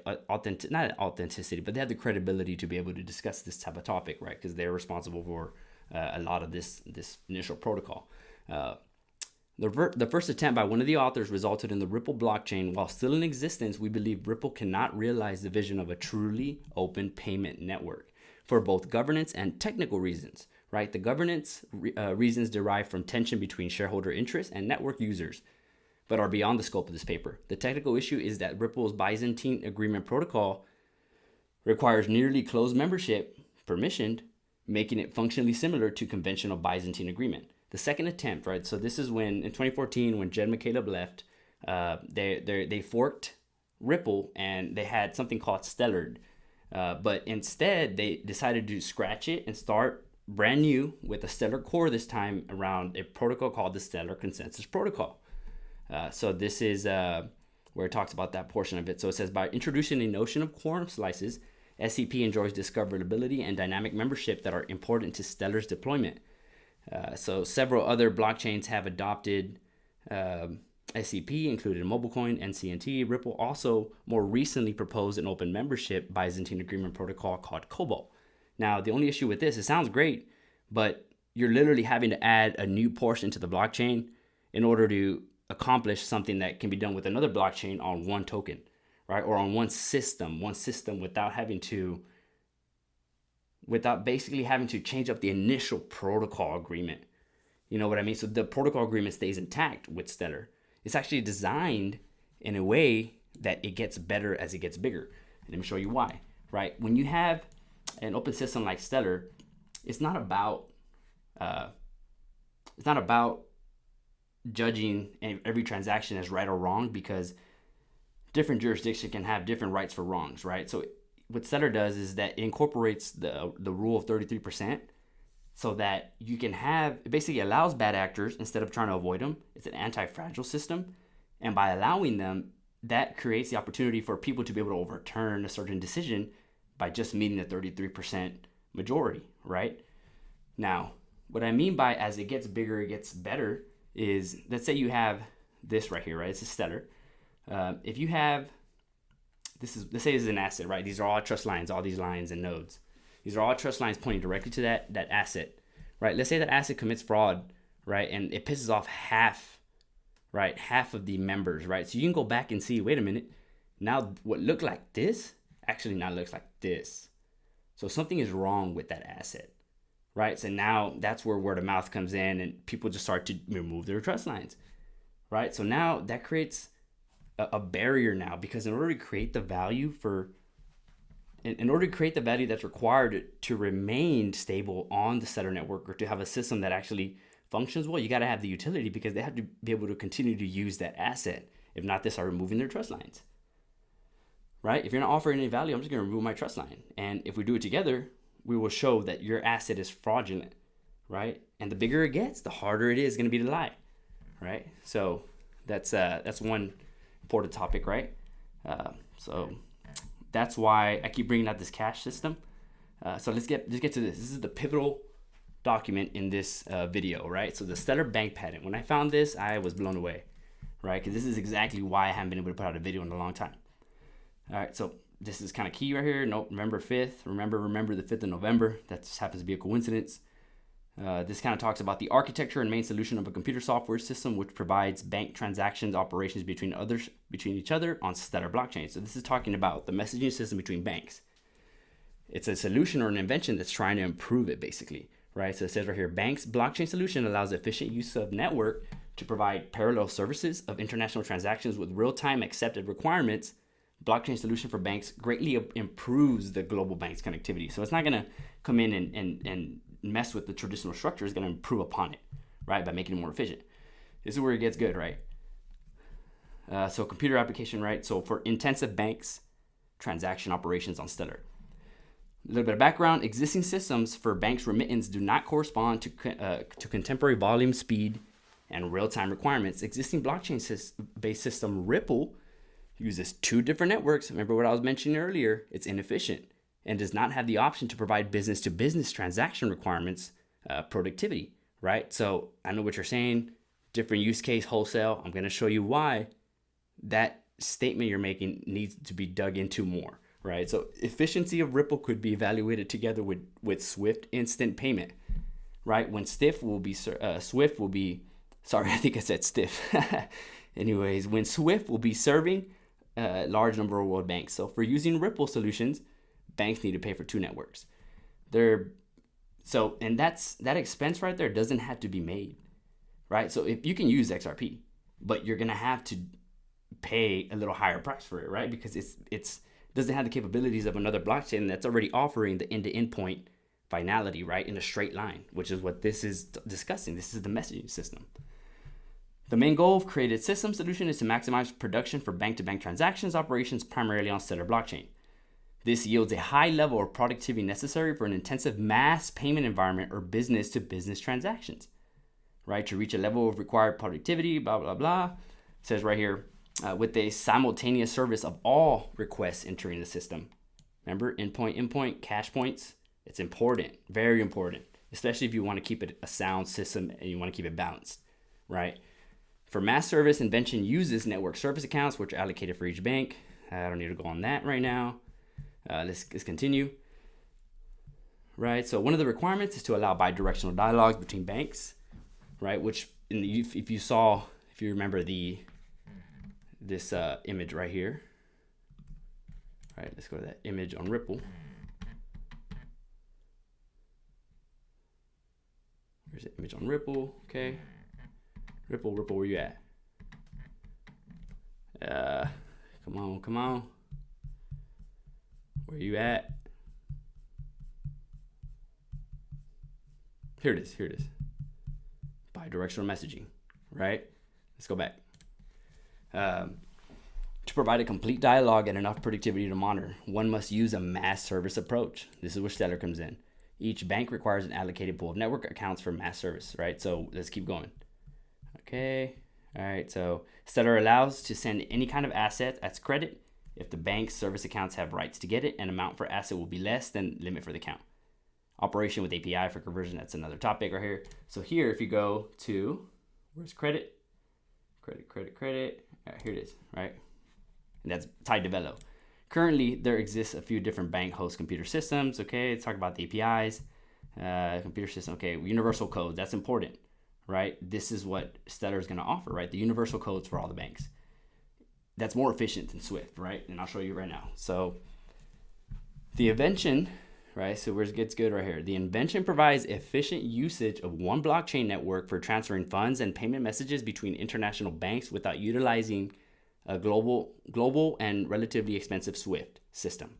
Speaker 1: not authenticity, but they have the credibility to be able to discuss this type of topic, right? Because they're responsible for a lot of this initial protocol. The first attempt by one of the authors resulted in the Ripple blockchain. While still in existence, we believe Ripple cannot realize the vision of a truly open payment network for both governance and technical reasons, right? The governance reasons derive from tension between shareholder interests and network users, but are beyond the scope of this paper. The technical issue is that Ripple's Byzantine Agreement protocol requires nearly closed membership, permissioned, making it functionally similar to conventional Byzantine agreement. The second attempt, right? So this is when, in 2014, when Jed McCaleb left, they forked Ripple and they had something called Stellar. But instead, they decided to scratch it and start brand new with a Stellar core this time around a protocol called the Stellar Consensus Protocol. So this is where it talks about that portion of it. So it says, by introducing a notion of quorum slices, SCP enjoys discoverability and dynamic membership that are important to Stellar's deployment. So several other blockchains have adopted SCP, including MobileCoin, NCNT. Ripple also more recently proposed an open membership Byzantine Agreement protocol called Cobalt. Now, the only issue with this, it sounds great, but you're literally having to add a new portion to the blockchain in order to accomplish something that can be done with another blockchain on one token, right? Or on one system without basically having to change up the initial protocol agreement. You know what I mean? So the protocol agreement stays intact with Stellar. It's actually designed in a way that it gets better as it gets bigger. And let me show you why, right? When you have an open system like Stellar, it's not about judging every transaction as right or wrong, because different jurisdictions can have different rights for wrongs, right? So what Stellar does is that it incorporates the rule of 33%, so that you can have, it basically allows bad actors instead of trying to avoid them. It's an anti-fragile system, and by allowing them, that creates the opportunity for people to be able to overturn a certain decision by just meeting the 33% majority, right? Now, what I mean by as it gets bigger, it gets better is, let's say you have this right here, right? It's a Stellar. If you have, let's say this is an asset, right? These are all trust lines, all these lines and nodes. These are all trust lines pointing directly to that asset, right? Let's say that asset commits fraud, right? And it pisses off half of the members, right? So you can go back and see, wait a minute, now what looked like this actually now looks like this. So something is wrong with that asset, right? So now that's where word of mouth comes in and people just start to remove their trust lines, right? So now that creates a barrier now, because in order to create the value that's required to remain stable on the Stellar network, or to have a system that actually functions well, you got to have the utility, because they have to be able to continue to use that asset. If not, they start removing their trust lines, right? If you're not offering any value, I'm just going to remove my trust line. And if we do it together, we will show that your asset is fraudulent, right? And the bigger it gets, the harder it is going to be to lie, right? So that's one important topic, right? So that's why I keep bringing out this cash system. So let's get to this. This is the pivotal document in this video, right? So the Stellar Bank Patent. When I found this, I was blown away, right? Because this is exactly why I haven't been able to put out a video in a long time. All right, so this is kind of key right here. Note, November 5th. Remember the 5th of November. That just happens to be a coincidence. This kind of talks about the architecture and main solution of a computer software system which provides bank transactions operations between each other on Stellar blockchain. So this is talking about the messaging system between banks. It's a solution or an invention that's trying to improve it, basically, right? So it says right here, Bank's blockchain solution allows efficient use of network to provide parallel services of international transactions with real-time accepted requirements. Blockchain solution for banks greatly improves the global bank's connectivity. So it's not going to come in and mess with the traditional structure. It's going to improve upon it, right, by making it more efficient. This is where it gets good, right? So computer application, right? So for intensive banks, transaction operations on Stellar. A little bit of background. Existing systems for banks remittance do not correspond to contemporary volume, speed, and real-time requirements. Existing blockchain-based system Ripple uses two different networks. Remember what I was mentioning earlier? It's inefficient and does not have the option to provide business-to-business transaction requirements, productivity, right? So I know what you're saying, different use case, wholesale. I'm going to show you why that statement you're making needs to be dug into more, right? So efficiency of Ripple could be evaluated together with Swift instant payment, right? When Swift will be, sorry, I think I said stiff. Anyways, when Swift will be serving a large number of world banks. So for using Ripple solutions, banks need to pay for two networks. And that expense right there doesn't have to be made, right? So if you can use XRP, but you're gonna have to pay a little higher price for it, right? Because it's doesn't have the capabilities of another blockchain that's already offering the end-to-end point finality, right, in a straight line, which is what this is discussing. This is the messaging system. The main goal of created system solution is to maximize production for bank-to-bank transactions operations primarily on Stellar blockchain. This yields a high level of productivity necessary for an intensive mass payment environment or business-to-business transactions, right? To reach a level of required productivity, blah, blah, blah. It says right here, with a simultaneous service of all requests entering the system. Remember, endpoint, cache points. It's important, very important, especially if you want to keep it a sound system and you want to keep it balanced, right? For mass service, invention uses network service accounts, which are allocated for each bank. I don't need to go on that right now. Let's continue. Right, so one of the requirements is to allow bidirectional dialogues between banks, right? Which, if you remember this image right here. All right, let's go to that image on Ripple. Here's the image on Ripple. Okay, Ripple, where you at? Come on. Where you at? Here it is. Bidirectional messaging, right? Let's go back. To provide a complete dialogue and enough productivity to monitor, one must use a mass service approach. This is where Stellar comes in. Each bank requires an allocated pool of network accounts for mass service, right? So let's keep going. Okay. All right. So Stellar allows to send any kind of asset as credit if the bank's service accounts have rights to get it, and amount for asset will be less than limit for the account. Operation with API for conversion, that's another topic right here. So here, if you go to, where's credit? Credit. All right, here it is, right? And that's tied to Velo. Currently, there exists a few different bank host computer systems. Okay, let's talk about the APIs. Computer system, okay, universal code, that's important, right? This is what Stellar is going to offer, right? The universal codes for all the banks. That's more efficient than Swift, right? And I'll show you right now. So the invention, right? So where it gets good right here. The invention provides efficient usage of one blockchain network for transferring funds and payment messages between international banks without utilizing a global and relatively expensive Swift system,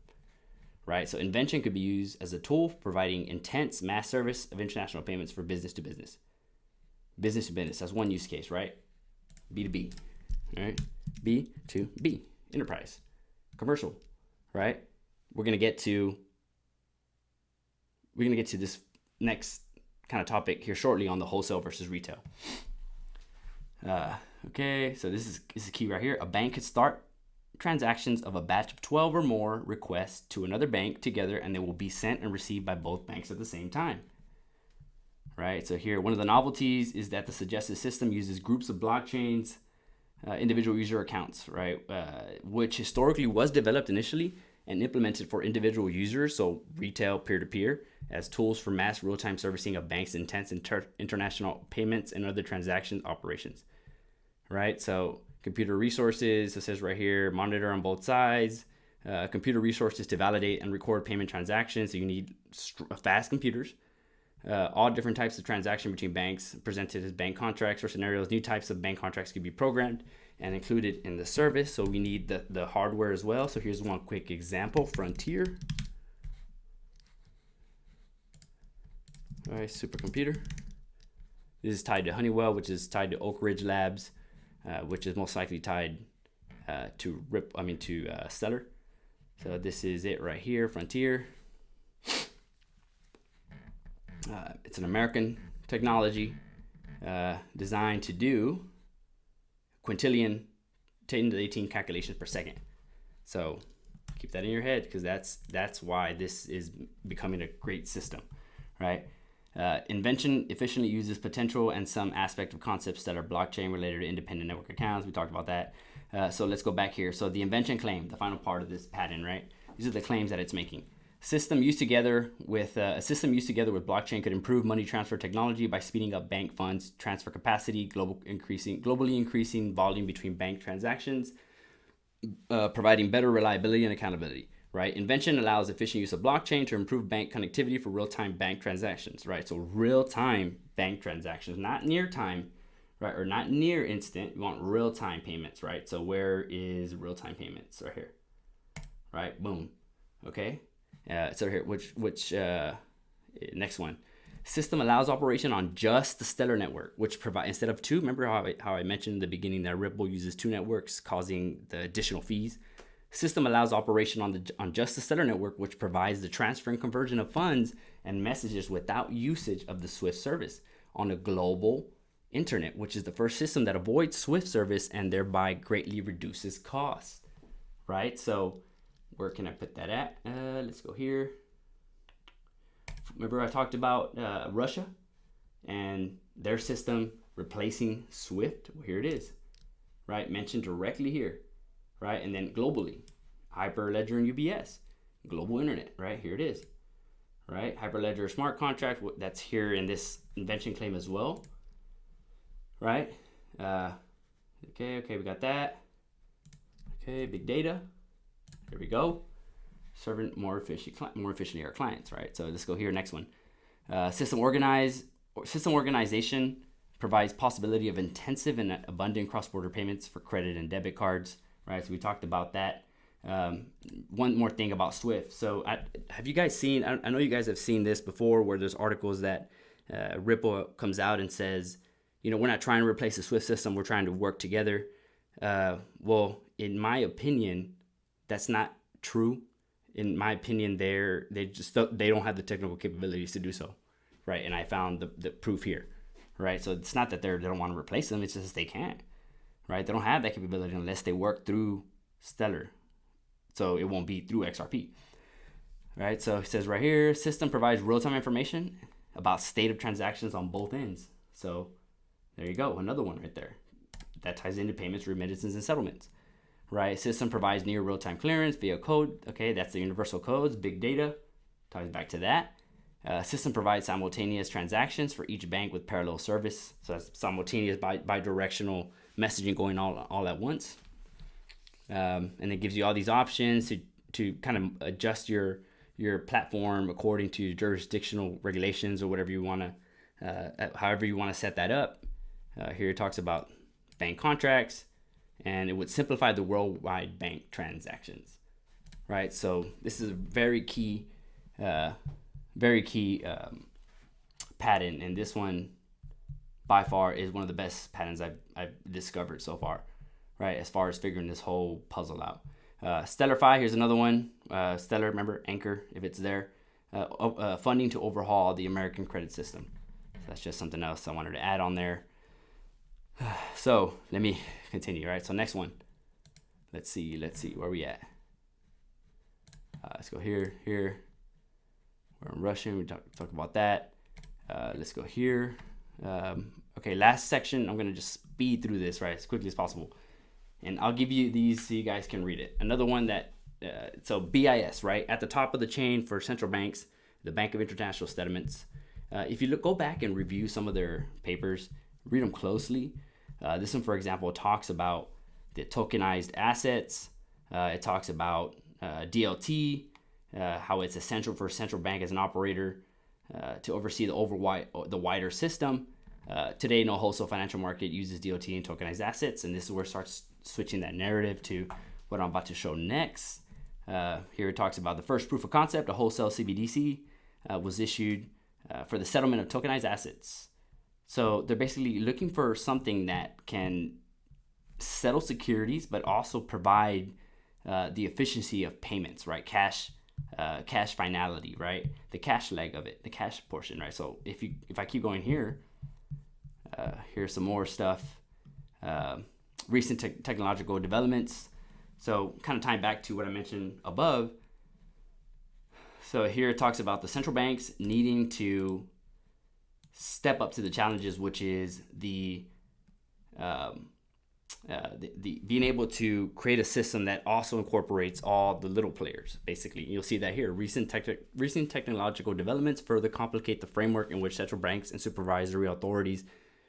Speaker 1: right? So invention could be used as a tool for providing intense mass service of international payments for business to business. Business to business, that's one use case, right? B2B, right? B2B, enterprise, commercial, right? We're gonna get to this next kind of topic here shortly on the wholesale versus retail. Okay, so this is key right here. A bank could start transactions of a batch of 12 or more requests to another bank together, and they will be sent and received by both banks at the same time. Right, so here, one of the novelties is that the suggested system uses groups of blockchains, individual user accounts, right, which historically was developed initially and implemented for individual users, so retail peer-to-peer, as tools for mass real-time servicing of banks' intense international payments and other transaction operations, right? So computer resources, it says right here, monitor on both sides, computer resources to validate and record payment transactions, so you need fast computers. All different types of transaction between banks presented as bank contracts or scenarios. New types of bank contracts could be programmed and included in the service. So we need the hardware as well. So here's one quick example, Frontier. All right, supercomputer. This is tied to Honeywell, which is tied to Oak Ridge Labs, which is most likely tied to Stellar. So this is it right here, Frontier. It's an American technology designed to do quintillion 10 to the 18 calculations per second. So keep that in your head, because that's why this is becoming a great system, right? Invention efficiently uses potential and some aspect of concepts that are blockchain related to independent network accounts. We talked about that. So let's go back here. So the invention claim, the final part of this patent, right? These are the claims that it's making. A system used together with blockchain could improve money transfer technology by speeding up bank funds transfer capacity, globally increasing volume between bank transactions, providing better reliability and accountability. Right? Invention allows efficient use of blockchain to improve bank connectivity for real-time bank transactions. Right? So real-time bank transactions, not near time, right? Or not near instant. We want real-time payments. Right? So where is real-time payments? Right here. Right? Boom. Okay. So here, which next one. System allows operation on just the Stellar network, which provide instead of two. Remember how I mentioned in the beginning that Ripple uses two networks, causing the additional fees. System allows operation on just the Stellar network, which provides the transfer and conversion of funds and messages without usage of the Swift service on a global internet, which is the first system that avoids Swift service and thereby greatly reduces costs. Right? So where can I put that at? Let's go here. Remember I talked about Russia and their system replacing Swift? Well, here it is, right? Mentioned directly here, right? And then globally, Hyperledger and UBS, global internet, right? Here it is, right? Hyperledger smart contract, that's here in this invention claim as well, right? Okay, we got that. Okay, big data. There we go. Serving more efficiently our clients, right? So let's go here. Next one. System organization provides possibility of intensive and abundant cross-border payments for credit and debit cards, right? So we talked about that. One more thing about Swift. So have you guys seen? I know you guys have seen this before, where there's articles that Ripple comes out and says, we're not trying to replace the Swift system. We're trying to work together. Well, in my opinion, that's not true. In my opinion, they don't have the technical capabilities to do so, right? And I found the proof here, right? So it's not that they don't want to replace them; it's just they can't, right? They don't have that capability unless they work through Stellar, so it won't be through XRP, right? So it says right here, system provides real-time information about state of transactions on both ends. So there you go, another one right there. That ties into payments, remittances, and settlements, right? System provides near real-time clearance via code. Okay, that's the universal codes. Big data ties back to that. System provides simultaneous transactions for each bank with parallel service. So that's simultaneous bi-directional messaging going all at once. And it gives you all these options to kind of adjust your platform according to jurisdictional regulations or whatever you want to, however you want to set that up. Here it talks about bank contracts, and it would simplify the worldwide bank transactions, right? So this is a very key patent, and this one by far is one of the best patents I've discovered so far, right? As far as figuring this whole puzzle out. STELLARPRENEUR, here's another one. Stellar, remember Anchor, if it's there. Funding to overhaul the American credit system. So that's just something else I wanted to add on there. So let me continue, right? So next one, let's see where we at. Let's go here. We're in Russian. We talk about that. Let's go here. Okay, last section. I'm gonna just speed through this right as quickly as possible, and I'll give you these so you guys can read it. Another one that so BIS, right at the top of the chain for central banks, the Bank of International Settlements. If you go back and review some of their papers, read them closely. This one, for example, talks about the tokenized assets. It talks about DLT, how it's essential for a central bank as an operator to oversee the wider system. Today, no wholesale financial market uses DLT and tokenized assets, and this is where it starts switching that narrative to what I'm about to show next. Here it talks about the first proof of concept, a wholesale CBDC, was issued for the settlement of tokenized assets. So they're basically looking for something that can settle securities, but also provide the efficiency of payments, right? Cash finality, right? The cash leg of it, the cash portion, right? So if I keep going here, here's some more stuff. Recent technological developments. So kind of tying back to what I mentioned above. So here it talks about the central banks needing to step up to the challenges, which is the being able to create a system that also incorporates all the little players. Basically, you'll see that here. Recent technological developments further complicate the framework in which central banks and supervisory authorities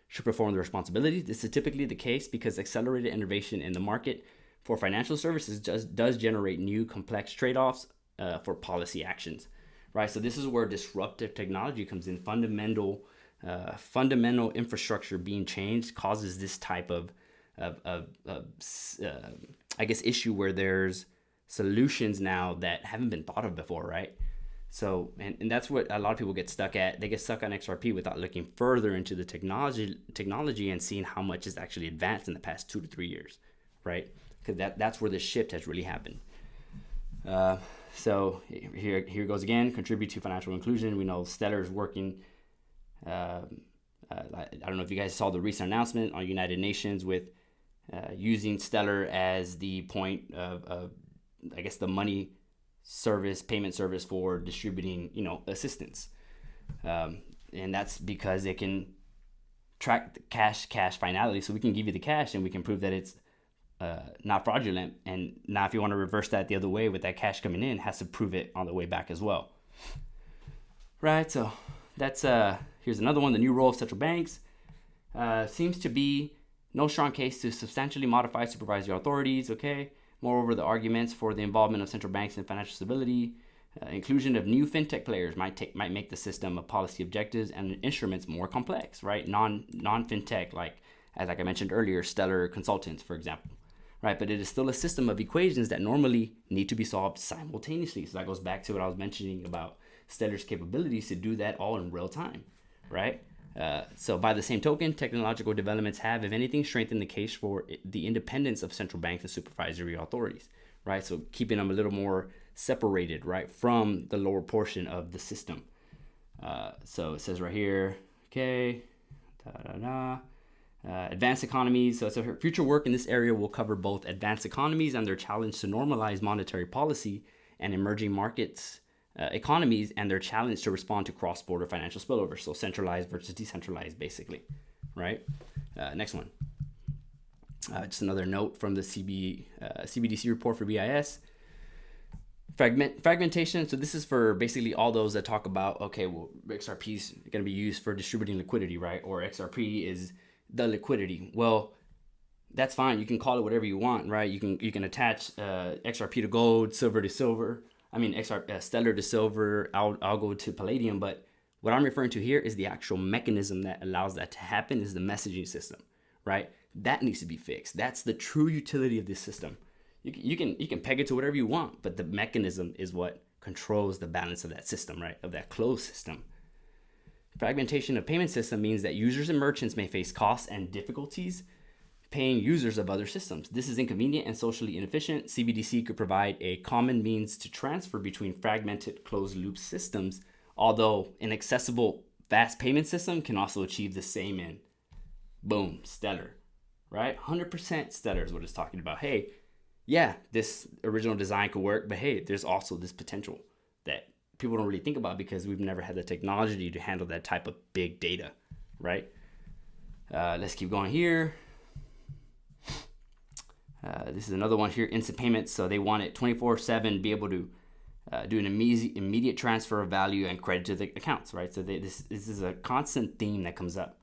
Speaker 1: should perform their responsibilities. This is typically the case because accelerated innovation in the market for financial services does generate new complex trade-offs for policy actions, right? So this is where disruptive technology comes in. Fundamental infrastructure being changed causes this type of I guess issue where there's solutions now that haven't been thought of before, right? So and that's what a lot of people get stuck at. They get stuck on XRP without looking further into the technology and seeing how much is actually advanced in the past 2 to 3 years, right? Because that's where the shift has really happened. So here goes again. Contribute to financial inclusion. We know Stellar is working. I don't know if you guys saw the recent announcement on United Nations with using Stellar as the point of I guess the money service, payment service for distributing, assistance. And that's because it can track the cash finality. So we can give you the cash and we can prove that it's not fraudulent. And now if you want to reverse that the other way with that cash coming in, it has to prove it on the way back as well. Right, so that's here's another one. The new role of central banks seems to be no strong case to substantially modify supervisory authorities. Okay. Moreover, the arguments for the involvement of central banks in financial stability, inclusion of new fintech players might make the system of policy objectives and instruments more complex. Right, non-fintech like I mentioned earlier, Stellar consultants, for example. Right, but it is still a system of equations that normally need to be solved simultaneously. So that goes back to what I was mentioning about Stellar's capabilities to do that all in real time, right? So by the same token, technological developments have, if anything, strengthened the case for the independence of central banks and supervisory authorities, right? So keeping them a little more separated, right, from the lower portion of the system. So it says right here, okay, advanced economies. So her future work in this area will cover both advanced economies and their challenge to normalize monetary policy, and emerging markets economies and their challenge to respond to cross-border financial spillover. So centralized versus decentralized, basically, right? Next one. Just another note from the CBDC report for BIS. Fragmentation. So this is for basically all those that talk about, okay, well, XRP is going to be used for distributing liquidity, right? Or XRP is the liquidity. Well, that's fine. You can call it whatever you want, right? You can attach XRP to gold, silver to silver. I mean, Stellar to silver, Algo to palladium. But what I'm referring to here is the actual mechanism that allows that to happen is the messaging system, right? That needs to be fixed. That's the true utility of this system. You can peg it to whatever you want, but the mechanism is what controls the balance of that system, right? Of that closed system. Fragmentation of payment system means that users and merchants may face costs and difficulties paying users of other systems. This is inconvenient and socially inefficient. CBDC could provide a common means to transfer between fragmented closed-loop systems, although an accessible fast payment system can also achieve the same end. Boom, Stellar, right? 100% Stellar is what it's talking about. Hey, yeah, this original design could work, but hey, there's also this potential that people don't really think about because we've never had the technology to handle that type of big data, right? Let's keep going here. This is another one here, instant payments. So they want it 24/7, be able to do an immediate transfer of value and credit to the accounts, right? So this is a constant theme that comes up,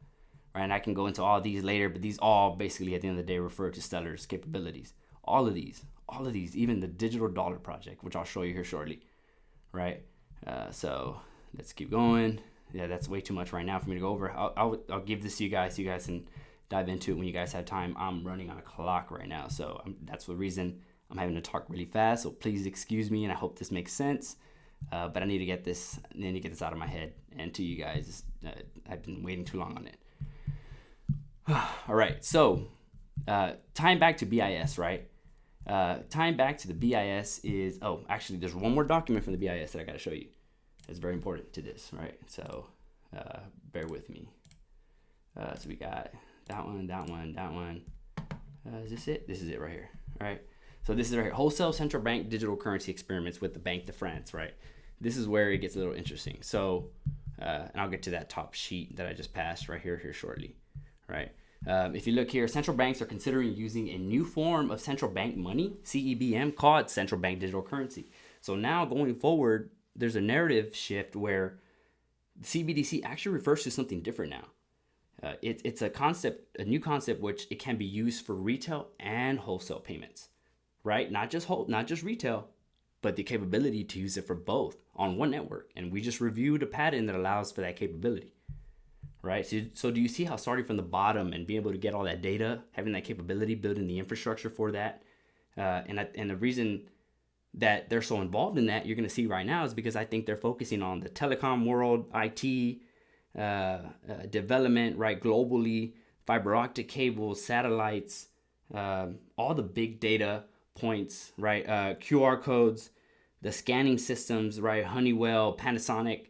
Speaker 1: right? And I can go into all these later, but these all basically at the end of the day refer to Stellar's capabilities. All of these, even the digital dollar project, which I'll show you here shortly, right? So let's keep going. Yeah, that's way too much right now for me to go over. I'll give this to you guys. You guys can dive into it when you guys have time. I'm running on a clock right now, so that's the reason I'm having to talk really fast. So please excuse me, and I hope this makes sense. But I need to get this out of my head and to you guys. I've been waiting too long on it. All right, so tying back to BIS, right? Tying back to the BIS is, actually there's one more document from the BIS that I got to show you. It's very important to this, right? So bear with me. So we got that one. Is this it? This is it right here. All right. So this is right here. Wholesale central bank digital currency experiments with the Banque de France, right? This is where it gets a little interesting. So, and I'll get to that top sheet that I just passed right here shortly, right? If you look here, central banks are considering using a new form of central bank money, CEBM, called central bank digital currency. So now going forward, there's a narrative shift where CBDC actually refers to something different now. It's a new concept, which it can be used for retail and wholesale payments, right? Not just retail, but the capability to use it for both on one network. And we just reviewed a patent that allows for that capability, right? So do you see how starting from the bottom and being able to get all that data, having that capability, building the infrastructure for that, and the reason that they're so involved in that, you're going to see right now, is because I think they're focusing on the telecom world, IT, development, right, globally, fiber optic cables, satellites, all the big data points, right, QR codes, the scanning systems, right, Honeywell, Panasonic.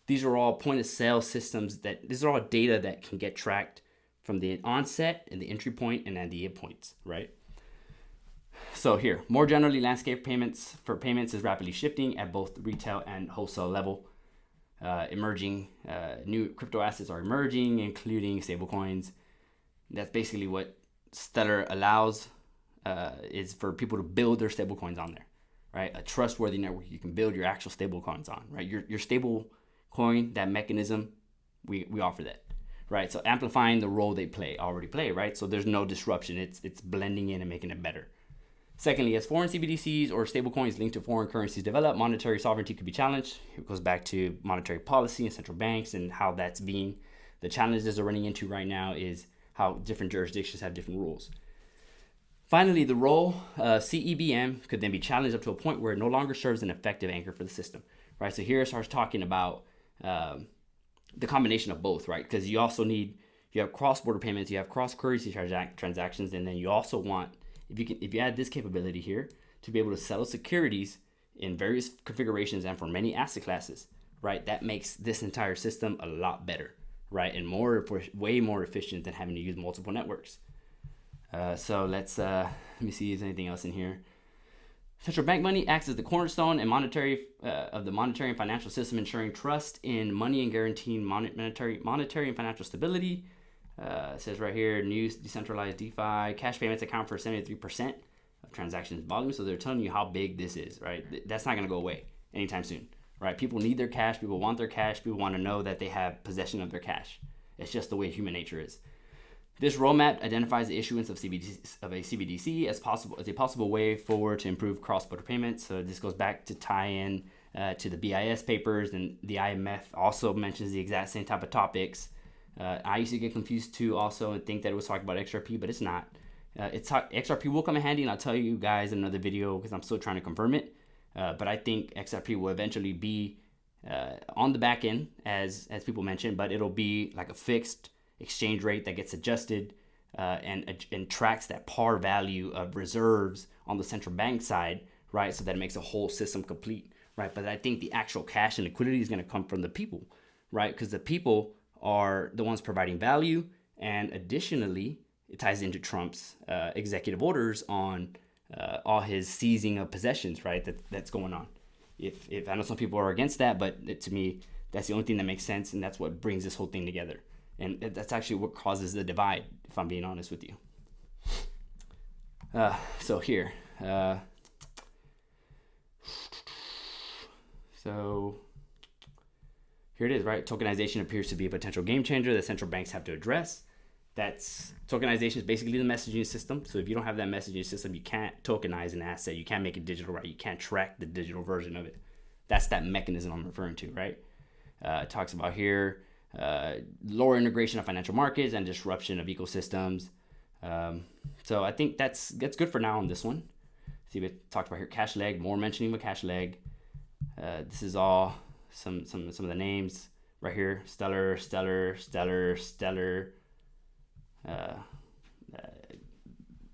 Speaker 1: These are all point of sale systems these are all data that can get tracked from the onset and the entry point and then the end points, right? So here, more generally, landscape payments is rapidly shifting at both retail and wholesale level. Emerging new crypto assets are emerging, including stablecoins. That's basically what Stellar allows, is for people to build their stablecoins on there, right? A trustworthy network you can build your actual stablecoins on, right? Your stable coin, that mechanism, we offer that, right? So amplifying the role they already play, right? So there's no disruption. It's blending in and making it better. Secondly, as foreign CBDCs or stablecoins linked to foreign currencies develop, monetary sovereignty could be challenged. It goes back to monetary policy and central banks and how that's being, the challenges they're running into right now is how different jurisdictions have different rules. Finally, the role CEBM could then be challenged up to a point where it no longer serves an effective anchor for the system, right? So here it starts talking about the combination of both, right? Because you also need, you have cross-border payments, you have cross-currency transactions, and then you also want, if you add this capability here, to be able to settle securities in various configurations and for many asset classes, right? That makes this entire system a lot better, right? And way more efficient than having to use multiple networks. So let me see if there's anything else in here. Central bank money acts as the cornerstone and of the monetary and financial system, ensuring trust in money and guaranteeing monetary and financial stability. It says right here, new decentralized DeFi cash payments account for 73% of transactions volume. So they're telling you how big this is, right? That's not going to go away anytime soon, right? People need their cash. People want their cash. People want to know that they have possession of their cash. It's just the way human nature is. This roadmap identifies the issuance of a CBDC as a possible way forward to improve cross-border payments. So this goes back to tie in to the BIS papers, and the IMF also mentions the exact same type of topics. I used to get confused too also and think that it was talking about XRP, but it's not. XRP will come in handy, and I'll tell you guys in another video because I'm still trying to confirm it. But I think XRP will eventually be on the back end, as people mentioned, but it'll be like a fixed exchange rate that gets adjusted and tracks that par value of reserves on the central bank side, right? So that it makes a whole system complete, right? But I think the actual cash and liquidity is going to come from the people, right? Because the people are the ones providing value, and additionally, it ties into Trump's executive orders on all his seizing of possessions, right? That's going on. If I know some people are against that, but to me, that's the only thing that makes sense, and that's what brings this whole thing together. And that's actually what causes the divide, if I'm being honest with you. So here. So here it is, right? Tokenization appears to be a potential game changer that central banks have to address. Tokenization is basically the messaging system. So if you don't have that messaging system, you can't tokenize an asset. You can't make it digital, right? You can't track the digital version of it. That's that mechanism I'm referring to, right? It talks about here, lower integration of financial markets and disruption of ecosystems. So I think that's good for now on this one. See, we talked about here cash leg, more mentioning of a cash leg. This is all some of the names right here. Stellar.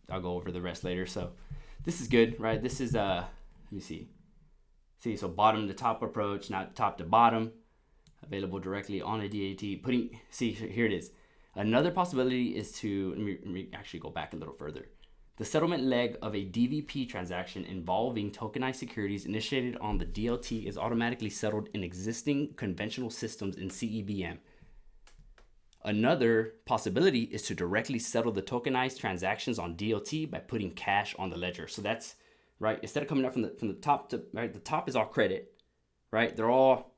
Speaker 1: I'll go over the rest later. So this is good, right? This is let me see. So bottom to top approach, not top to bottom. Available directly on a DAT. Here it is. Another possibility is to, let me actually go back a little further. The settlement leg of a DVP transaction involving tokenized securities initiated on the DLT is automatically settled in existing conventional systems in CEBM. Another possibility is to directly settle the tokenized transactions on DLT by putting cash on the ledger. So that's right. Instead of coming up from the top to right, the top is all credit, right? They're all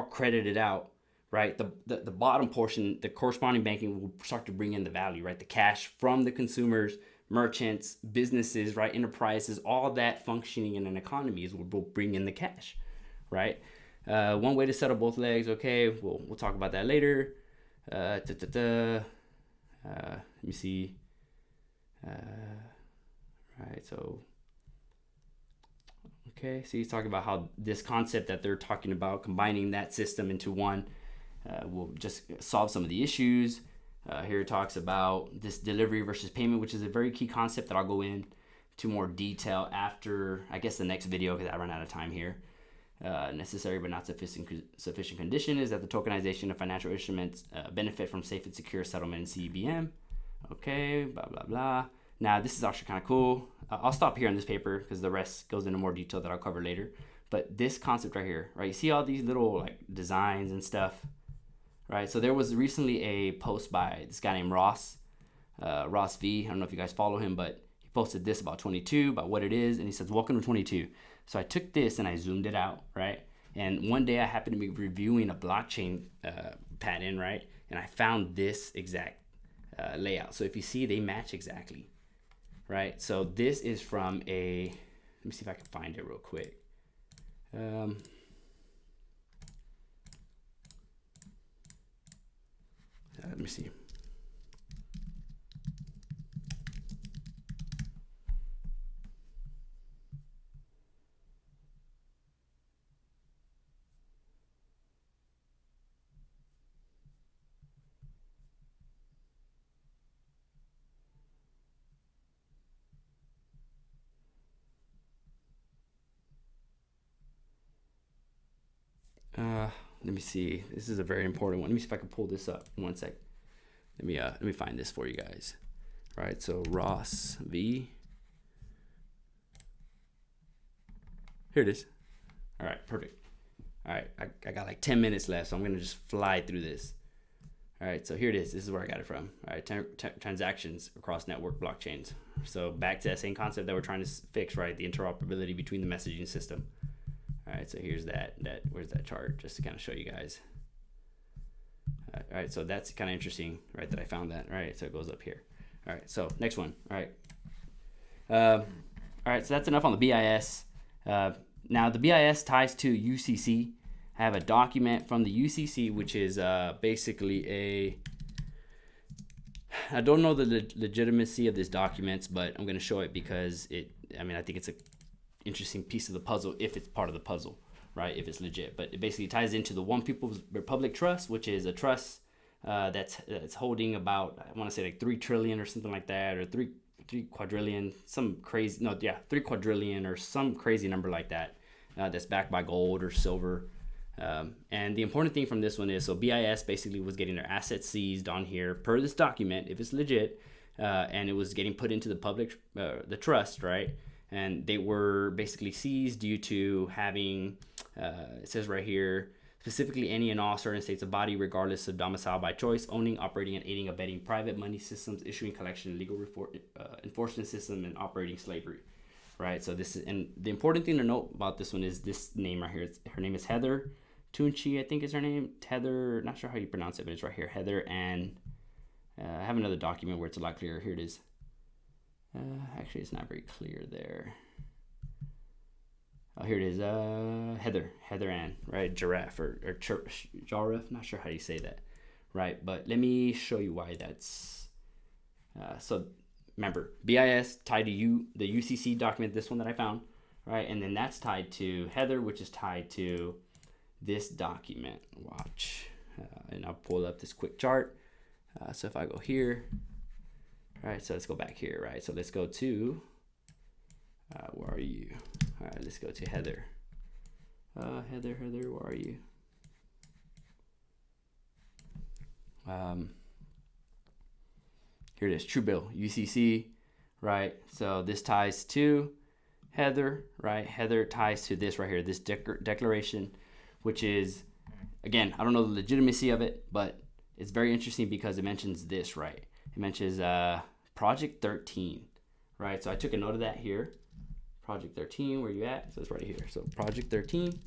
Speaker 1: credited out, right? The bottom portion, the corresponding banking will start to bring in the value, right? The cash from the consumers, merchants, businesses, right? Enterprises, all that functioning in an economy is what will bring in the cash, right? One way to settle both legs. Okay, we'll talk about that later. Let me see. Right, so. Okay, so he's talking about how this concept that they're talking about, combining that system into one, will just solve some of the issues. Here it talks about this delivery versus payment, which is a very key concept that I'll go into more detail after, I guess, the next video because I run out of time here. Necessary but not sufficient condition is that the tokenization of financial instruments benefit from safe and secure settlement in CBM. Okay, blah, blah, blah. Now, this is actually kind of cool. I'll stop here on this paper because the rest goes into more detail that I'll cover later. But this concept right here, right? You see all these little like designs and stuff, right? So there was recently a post by this guy named Ross V. I don't know if you guys follow him, but he posted this about 22, about what it is. And he says, welcome to 22. So I took this and I zoomed it out, right? And one day I happened to be reviewing a blockchain patent, right? And I found this exact layout. So if you see, they match exactly. Right, so this is from a, let me see if I can find it real quick. Let me see. let me see. This is a very important one. Let me see if I can pull this up. 1 sec. Let me find this for you guys. All right, so Ross V. Here it is. All right, perfect. All right, I got like 10 minutes left, so I'm gonna just fly through this. All right, so here it is. This is where I got it from. All right, transactions across network blockchains. So back to that same concept that we're trying to fix, right? The interoperability between the messaging system. All right, so here's that. Where's that chart? Just to kind of show you guys. All right, so that's kind of interesting, right? That I found that. All right, so it goes up here. All right, so next one. All right. All right, so that's enough on the BIS. Now the BIS ties to UCC. I have a document from the UCC, which is basically I don't know the legitimacy of this documents, but I'm going to show it because I think it's an interesting piece of the puzzle if it's part of the puzzle, right? If it's legit. But it basically ties into the One People's Republic Trust, which is a trust that's holding about, I want to say like 3 trillion or something like that, or 3 quadrillion, 3 quadrillion or some crazy number like that, that's backed by gold or silver. And the important thing from this one is, so BIS basically was getting their assets seized on here per this document, if it's legit, and it was getting put into the public, the trust, right? And they were basically seized due to having, it says right here, specifically any and all certain states of body, regardless of domicile by choice, owning, operating, and aiding, abetting private money systems, issuing, collection, legal enforcement system, and operating slavery, right? So this is, and the important thing to note about this one is this name right here. Her name is Heather Tunchi, I think is her name. Heather, not sure how you pronounce it, but it's right here. Heather, and I have another document where it's a lot clearer. Here it is. Actually, it's not very clear there. Oh, here it is. Heather Ann, right? Giraffe or Giraffe. Not sure how you say that, right? But let me show you why that's. So remember, BIS tied to the UCC document, this one that I found, right? And then that's tied to Heather, which is tied to this document. Watch, and I'll pull up this quick chart. So if I go here, right? So let's go back here, right? So let's go to. Where are you? All right, let's go to Heather. Heather, where are you? Here it is, Truebill, UCC, right? So this ties to Heather, right? Heather ties to this right here, this declaration, which is, again, I don't know the legitimacy of it, but it's very interesting because it mentions this, right? It mentions Project 13, right? So I took a note of that here. Project 13, where you at? So it's right here. So Project 13,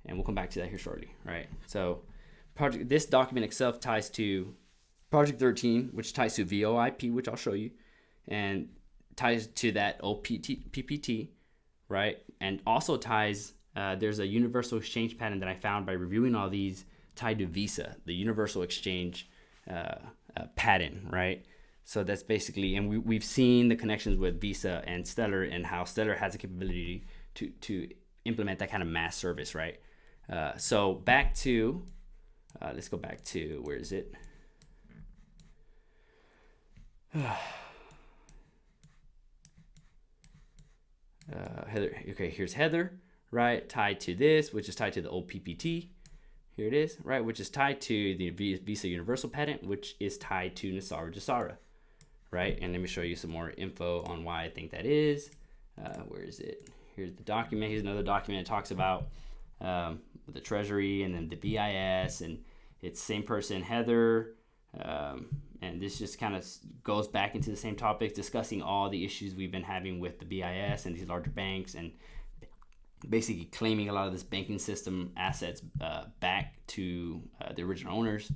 Speaker 1: and we'll come back to that here shortly, right? So this document itself ties to Project 13, which ties to VOIP, which I'll show you, and ties to that PPT, right? And also ties, there's a universal exchange pattern that I found by reviewing all these tied to Visa, the universal exchange pattern, right? So that's basically, and we've seen the connections with Visa and Stellar, and how Stellar has the capability to implement that kind of mass service, right? So back to, let's go back to, where is it? Heather, okay, here's Heather, right? Tied to this, which is tied to the OPPT. Here it is, right? Which is tied to the Visa Universal Patent, which is tied to Nasara Jasara. Right, and let me show you some more info on why I think that is. Where is it? Here's the document. Here's another document that talks about the Treasury and then the BIS, and it's same person, Heather, and this just kind of goes back into the same topics, discussing all the issues we've been having with the BIS and these larger banks, and basically claiming a lot of this banking system assets back to the original owners.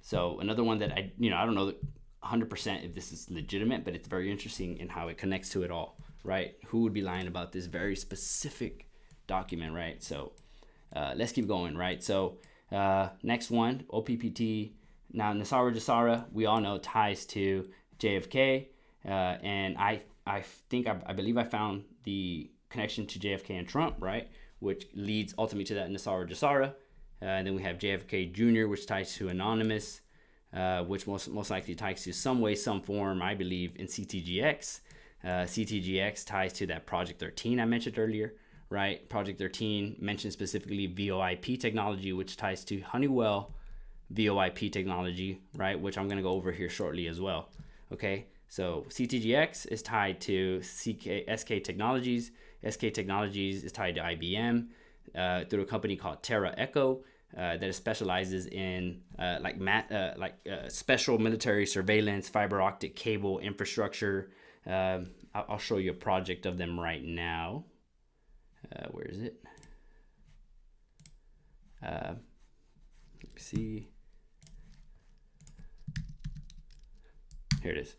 Speaker 1: So another one that I don't know 100% if this is legitimate, but it's very interesting in how it connects to it all, right? Who would be lying about this very specific document, right? So let's keep going, right? So next one, OPPT. Now Nasara Jasara, we all know, ties to JFK, and I believe I found the connection to JFK and Trump, right? Which leads ultimately to that Nasara Jasara. And then we have JFK Jr., which ties to Anonymous, which most likely ties to some way, some form, I believe, in CTGX. CTGX ties to that Project 13 I mentioned earlier, right? Project 13 mentions specifically VoIP technology, which ties to Honeywell VoIP technology, right? Which I'm going to go over here shortly as well. Okay, so CTGX is tied to SK Technologies. SK Technologies is tied to IBM through a company called Terra Echo that specializes in special military surveillance, fiber optic cable infrastructure. I'll show you a project of them right now. Where is it? Let's see. Here it is.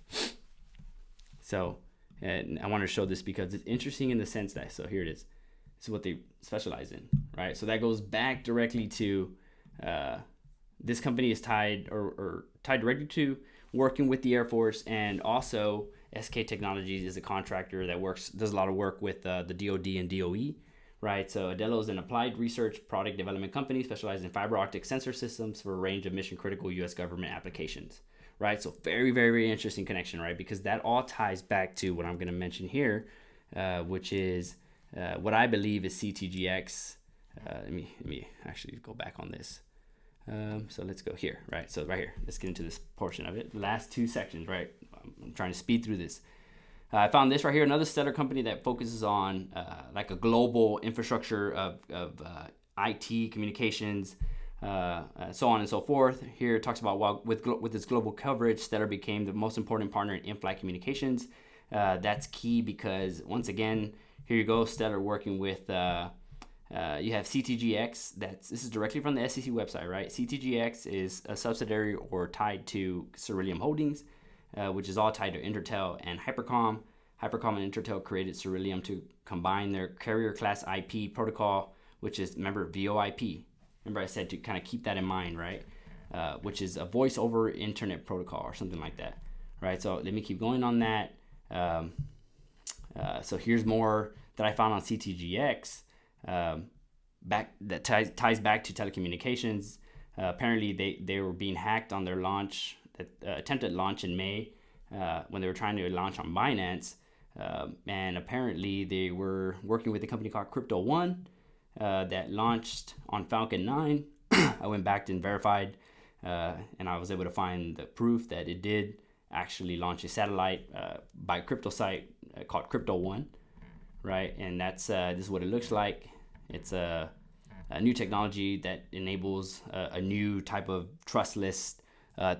Speaker 1: So, and I want to show this because it's interesting in the sense that, so here it is. This is what they specialize in, right? So that goes back directly to this company is tied or tied directly to working with the Air Force, and also SK Technologies is a contractor that does a lot of work with the DoD and DOE, right? So Adello is an applied research product development company specialized in fiber optic sensor systems for a range of mission critical U.S. government applications, right? So very, very, very interesting connection, right? Because that all ties back to what I'm going to mention here, which is what I believe is CTGX. Let me actually go back on this. So let's go here, right? So right here, let's get into this portion of it. The last two sections, right? I'm trying to speed through this. I found this right here, another stellar company that focuses on like a global infrastructure of IT, communications, so on and so forth. Here it talks about with its global coverage, Stellar became the most important partner in in-flight communications. That's key because, once again, here you go, Stellar working with, you have CTGX. This is directly from the SEC website, right? CTGX is a subsidiary or tied to Cerillium Holdings, which is all tied to Intertel and Hypercom. Hypercom and Intertel created Cerillium to combine their carrier class IP protocol, which is, remember, VoIP. Remember I said to kind of keep that in mind, right? Which is a voice over internet protocol or something like that, right? So let me keep going on that. So here's more that I found on CTGX, that ties back to telecommunications. Apparently they were being hacked on their launch, attempted launch in May, when they were trying to launch on Binance. And apparently they were working with a company called Crypto One that launched on Falcon 9. I went back and verified, and I was able to find the proof that it did actually launch a satellite by a crypto site called Crypto One, right? And that's this is what it looks like. It's a new technology that enables a new type of trustless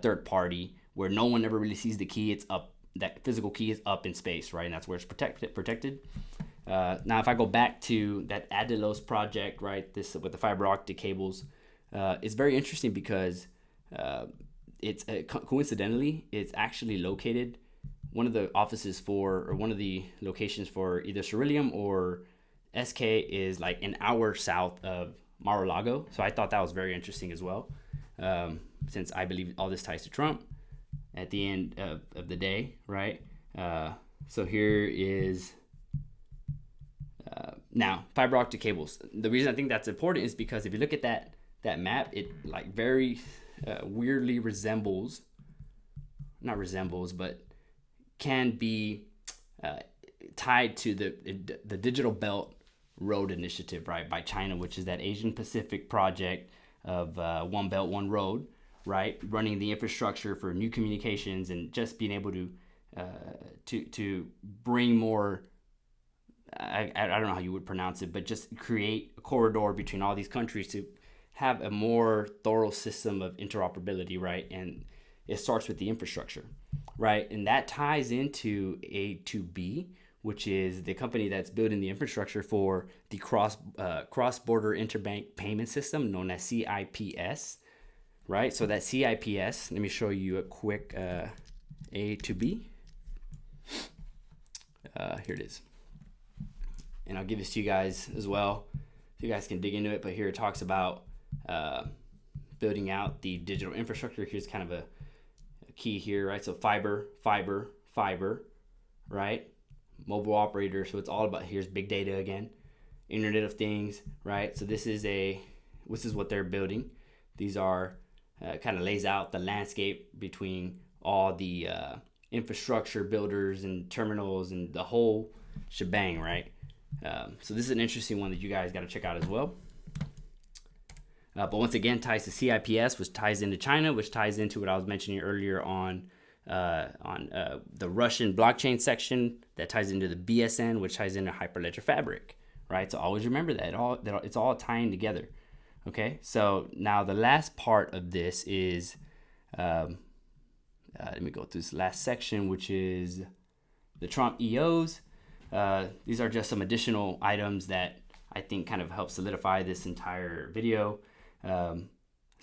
Speaker 1: third party where no one ever really sees the key. It's up. That physical key is up in space, right? And that's where it's protected. Now, if I go back to that Adelos project, right, this with the fiber optic cables, it's very interesting because it's coincidentally, it's actually located, one of the offices for, or one of the locations for either Cerillium or SK is like an hour south of Mar-a-Lago. So I thought that was very interesting as well, since I believe all this ties to Trump at the end of the day, right? So here is now fiber optic cables. The reason I think that's important is because if you look at that map, it like very weirdly resembles, not resembles, but can be tied to the Digital Belt Road Initiative, right, by China, which is that Asian Pacific project of One Belt, One Road, right, running the infrastructure for new communications and just being able to bring more, I don't know how you would pronounce it, but just create a corridor between all these countries to have a more thorough system of interoperability, right? And it starts with the infrastructure, right? And that ties into A2B, which is the company that's building the infrastructure for the cross-border interbank payment system known as CIPS, right? So that CIPS, let me show you a quick A2B. Here it is. And I'll give this to you guys as well, so you guys can dig into it. But here it talks about building out the digital infrastructure. Here's kind of a key here, right? So fiber, right? Mobile operator. So it's all about, here's big data again, Internet of Things, right? So this is what they're building. These are kind of lays out the landscape between all the infrastructure builders and terminals and the whole shebang, right? So this is an interesting one that you guys got to check out as well. But once again, ties to CIPS, which ties into China, which ties into what I was mentioning earlier on the Russian blockchain section, that ties into the BSN, which ties into Hyperledger Fabric, right? So always remember that it's all tying together. Okay, so now the last part of this is, let me go through this last section, which is the Trump EOs. These are just some additional items that I think kind of help solidify this entire video.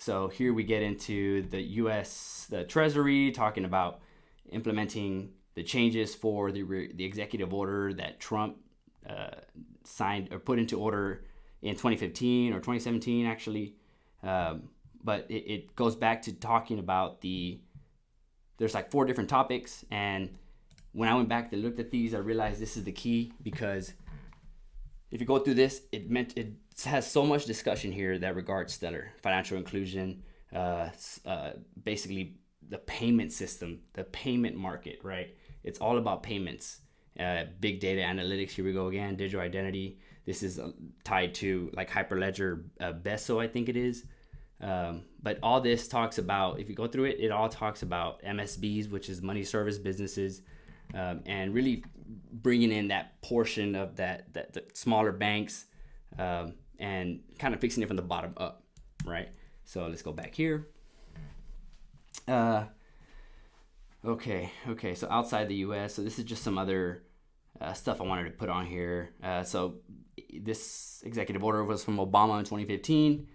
Speaker 1: So here we get into the Treasury, talking about implementing the changes for the executive order that Trump signed or put into order in 2015 or 2017, actually. But it goes back to talking about there's like 4 different topics. And when I went back and looked at these, I realized this is the key, because if you go through this, it has so much discussion here that regards Stellar, financial inclusion, basically the payment system, the payment market, right? It's all about payments, big data analytics. Here we go again, digital identity. This is tied to like Hyperledger Beso, I think it is. But all this talks about, if you go through it, it all talks about MSBs, which is money service businesses, and really bringing in that portion of that the smaller banks, and kind of fixing it from the bottom up, right? So let's go back here. Okay. So outside the U.S., so this is just some other stuff I wanted to put on here. So this executive order was from Obama in 2015.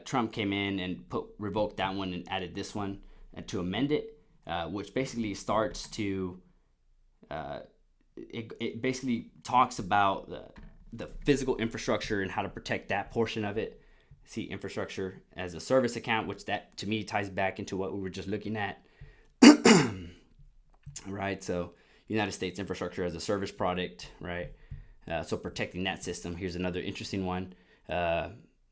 Speaker 1: Trump came in and revoked that one and added this one to amend it, which basically starts to it basically talks about the physical infrastructure and how to protect that portion of it. See, infrastructure as a service account, which that to me ties back into what we were just looking at. Right, so United States infrastructure as a service product, right? So protecting that system. Here's another interesting one.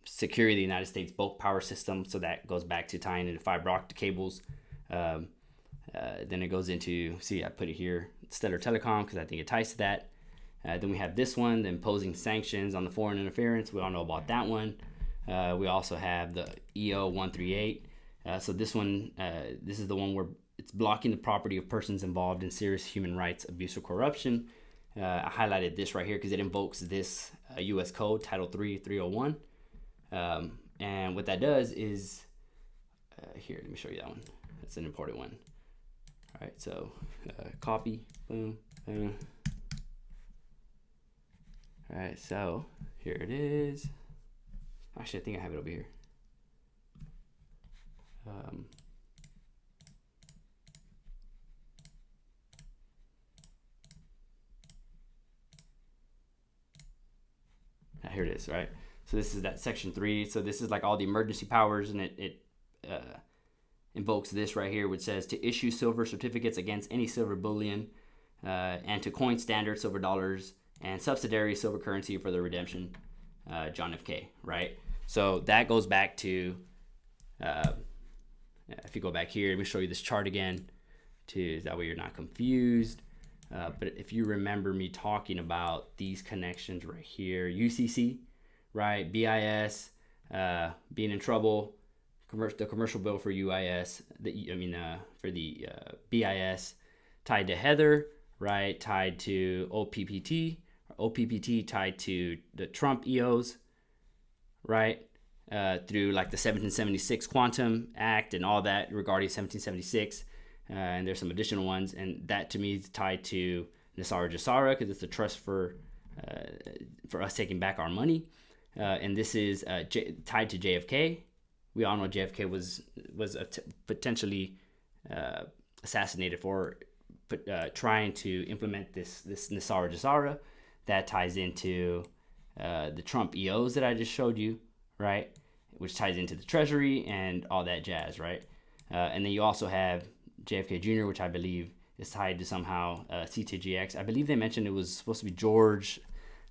Speaker 1: Securing the United States bulk power system. So that goes back to tying into fiber optic cables. Then it goes into, see, I put it here, Stellar Telecom, because I think it ties to that. Then we have this one, the imposing sanctions on the foreign interference. We all know about that one. We also have the EO 138. So this one, this is the one where it's blocking the property of persons involved in serious human rights abuse or corruption. I highlighted this right here because it invokes this U.S. Code, Title 3, 301. And what that does is, here, let me show you that one. That's an important one. All right, so copy, boom, boom. All right, so here it is. Actually, I think I have it over here. Here it is, right? So this is that section 3. So this is like all the emergency powers, and it invokes this right here, which says to issue silver certificates against any silver bullion, and to coin standard silver dollars and subsidiary silver currency for the redemption, John F. K., right? So that goes back to, if you go back here, let me show you this chart again, that way you're not confused. But if you remember me talking about these connections right here, UCC, right, BIS, being in trouble, the commercial bill for UIS, for the BIS, tied to Heather, right, tied to OPPT, tied to the Trump EOs, right, through like the 1776 Quantum Act and all that regarding 1776. And there's some additional ones, and that to me is tied to Nisara Jasara because it's a trust for us taking back our money, and this is tied to JFK. We all know JFK was potentially assassinated for trying to implement this Nisara Jasara. That ties into the Trump EOs that I just showed you, right? Which ties into the Treasury and all that jazz, right? And then you also have JFK Jr., which I believe is tied to somehow CTGX. I believe they mentioned it was supposed to be George.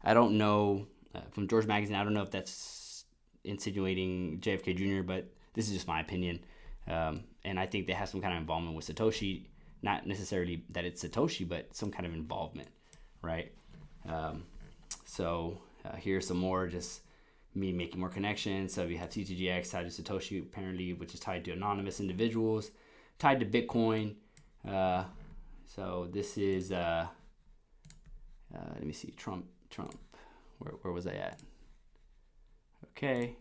Speaker 1: I don't know, from George Magazine. I don't know if that's insinuating JFK Jr., but this is just my opinion. And I think they have some kind of involvement with Satoshi. Not necessarily that it's Satoshi, but some kind of involvement, right? So here's some more, just me making more connections. So we have CTGX tied to Satoshi, apparently, which is tied to anonymous individuals, tied to Bitcoin. So this is, let me see, Trump, where was I at? Okay.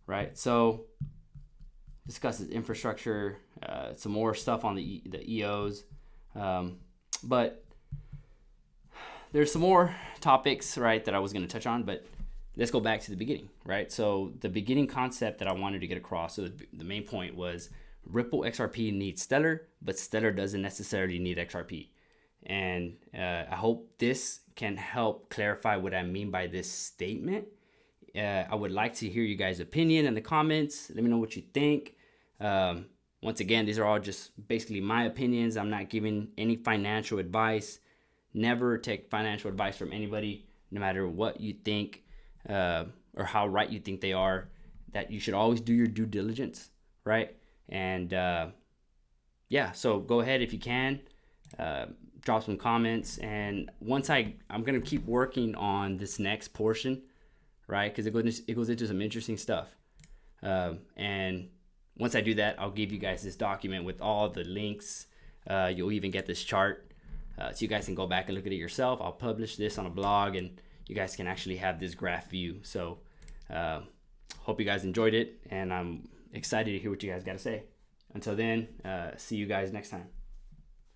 Speaker 1: Right, so discusses infrastructure, some more stuff on the EOs, but there's some more topics, right, that I was going to touch on, but let's go back to the beginning, right? So the beginning concept that I wanted to get across, so the main point was Ripple XRP needs Stellar, but Stellar doesn't necessarily need XRP. And I hope this can help clarify what I mean by this statement. I would like to hear you guys' opinion in the comments. Let me know what you think. Once again, these are all just basically my opinions. I'm not giving any financial advice. Never take financial advice from anybody, no matter what you think or how right you think they are. That you should always do your due diligence, right? And yeah, so go ahead if you can. Drop some comments. And once I'm going to keep working on this next portion, right? Because it goes into some interesting stuff. And once I do that, I'll give you guys this document with all the links. You'll even get this chart. So you guys can go back and look at it yourself. I'll publish this on a blog, and you guys can actually have this graph view. So hope you guys enjoyed it, and I'm excited to hear what you guys got to say. Until then, see you guys next time.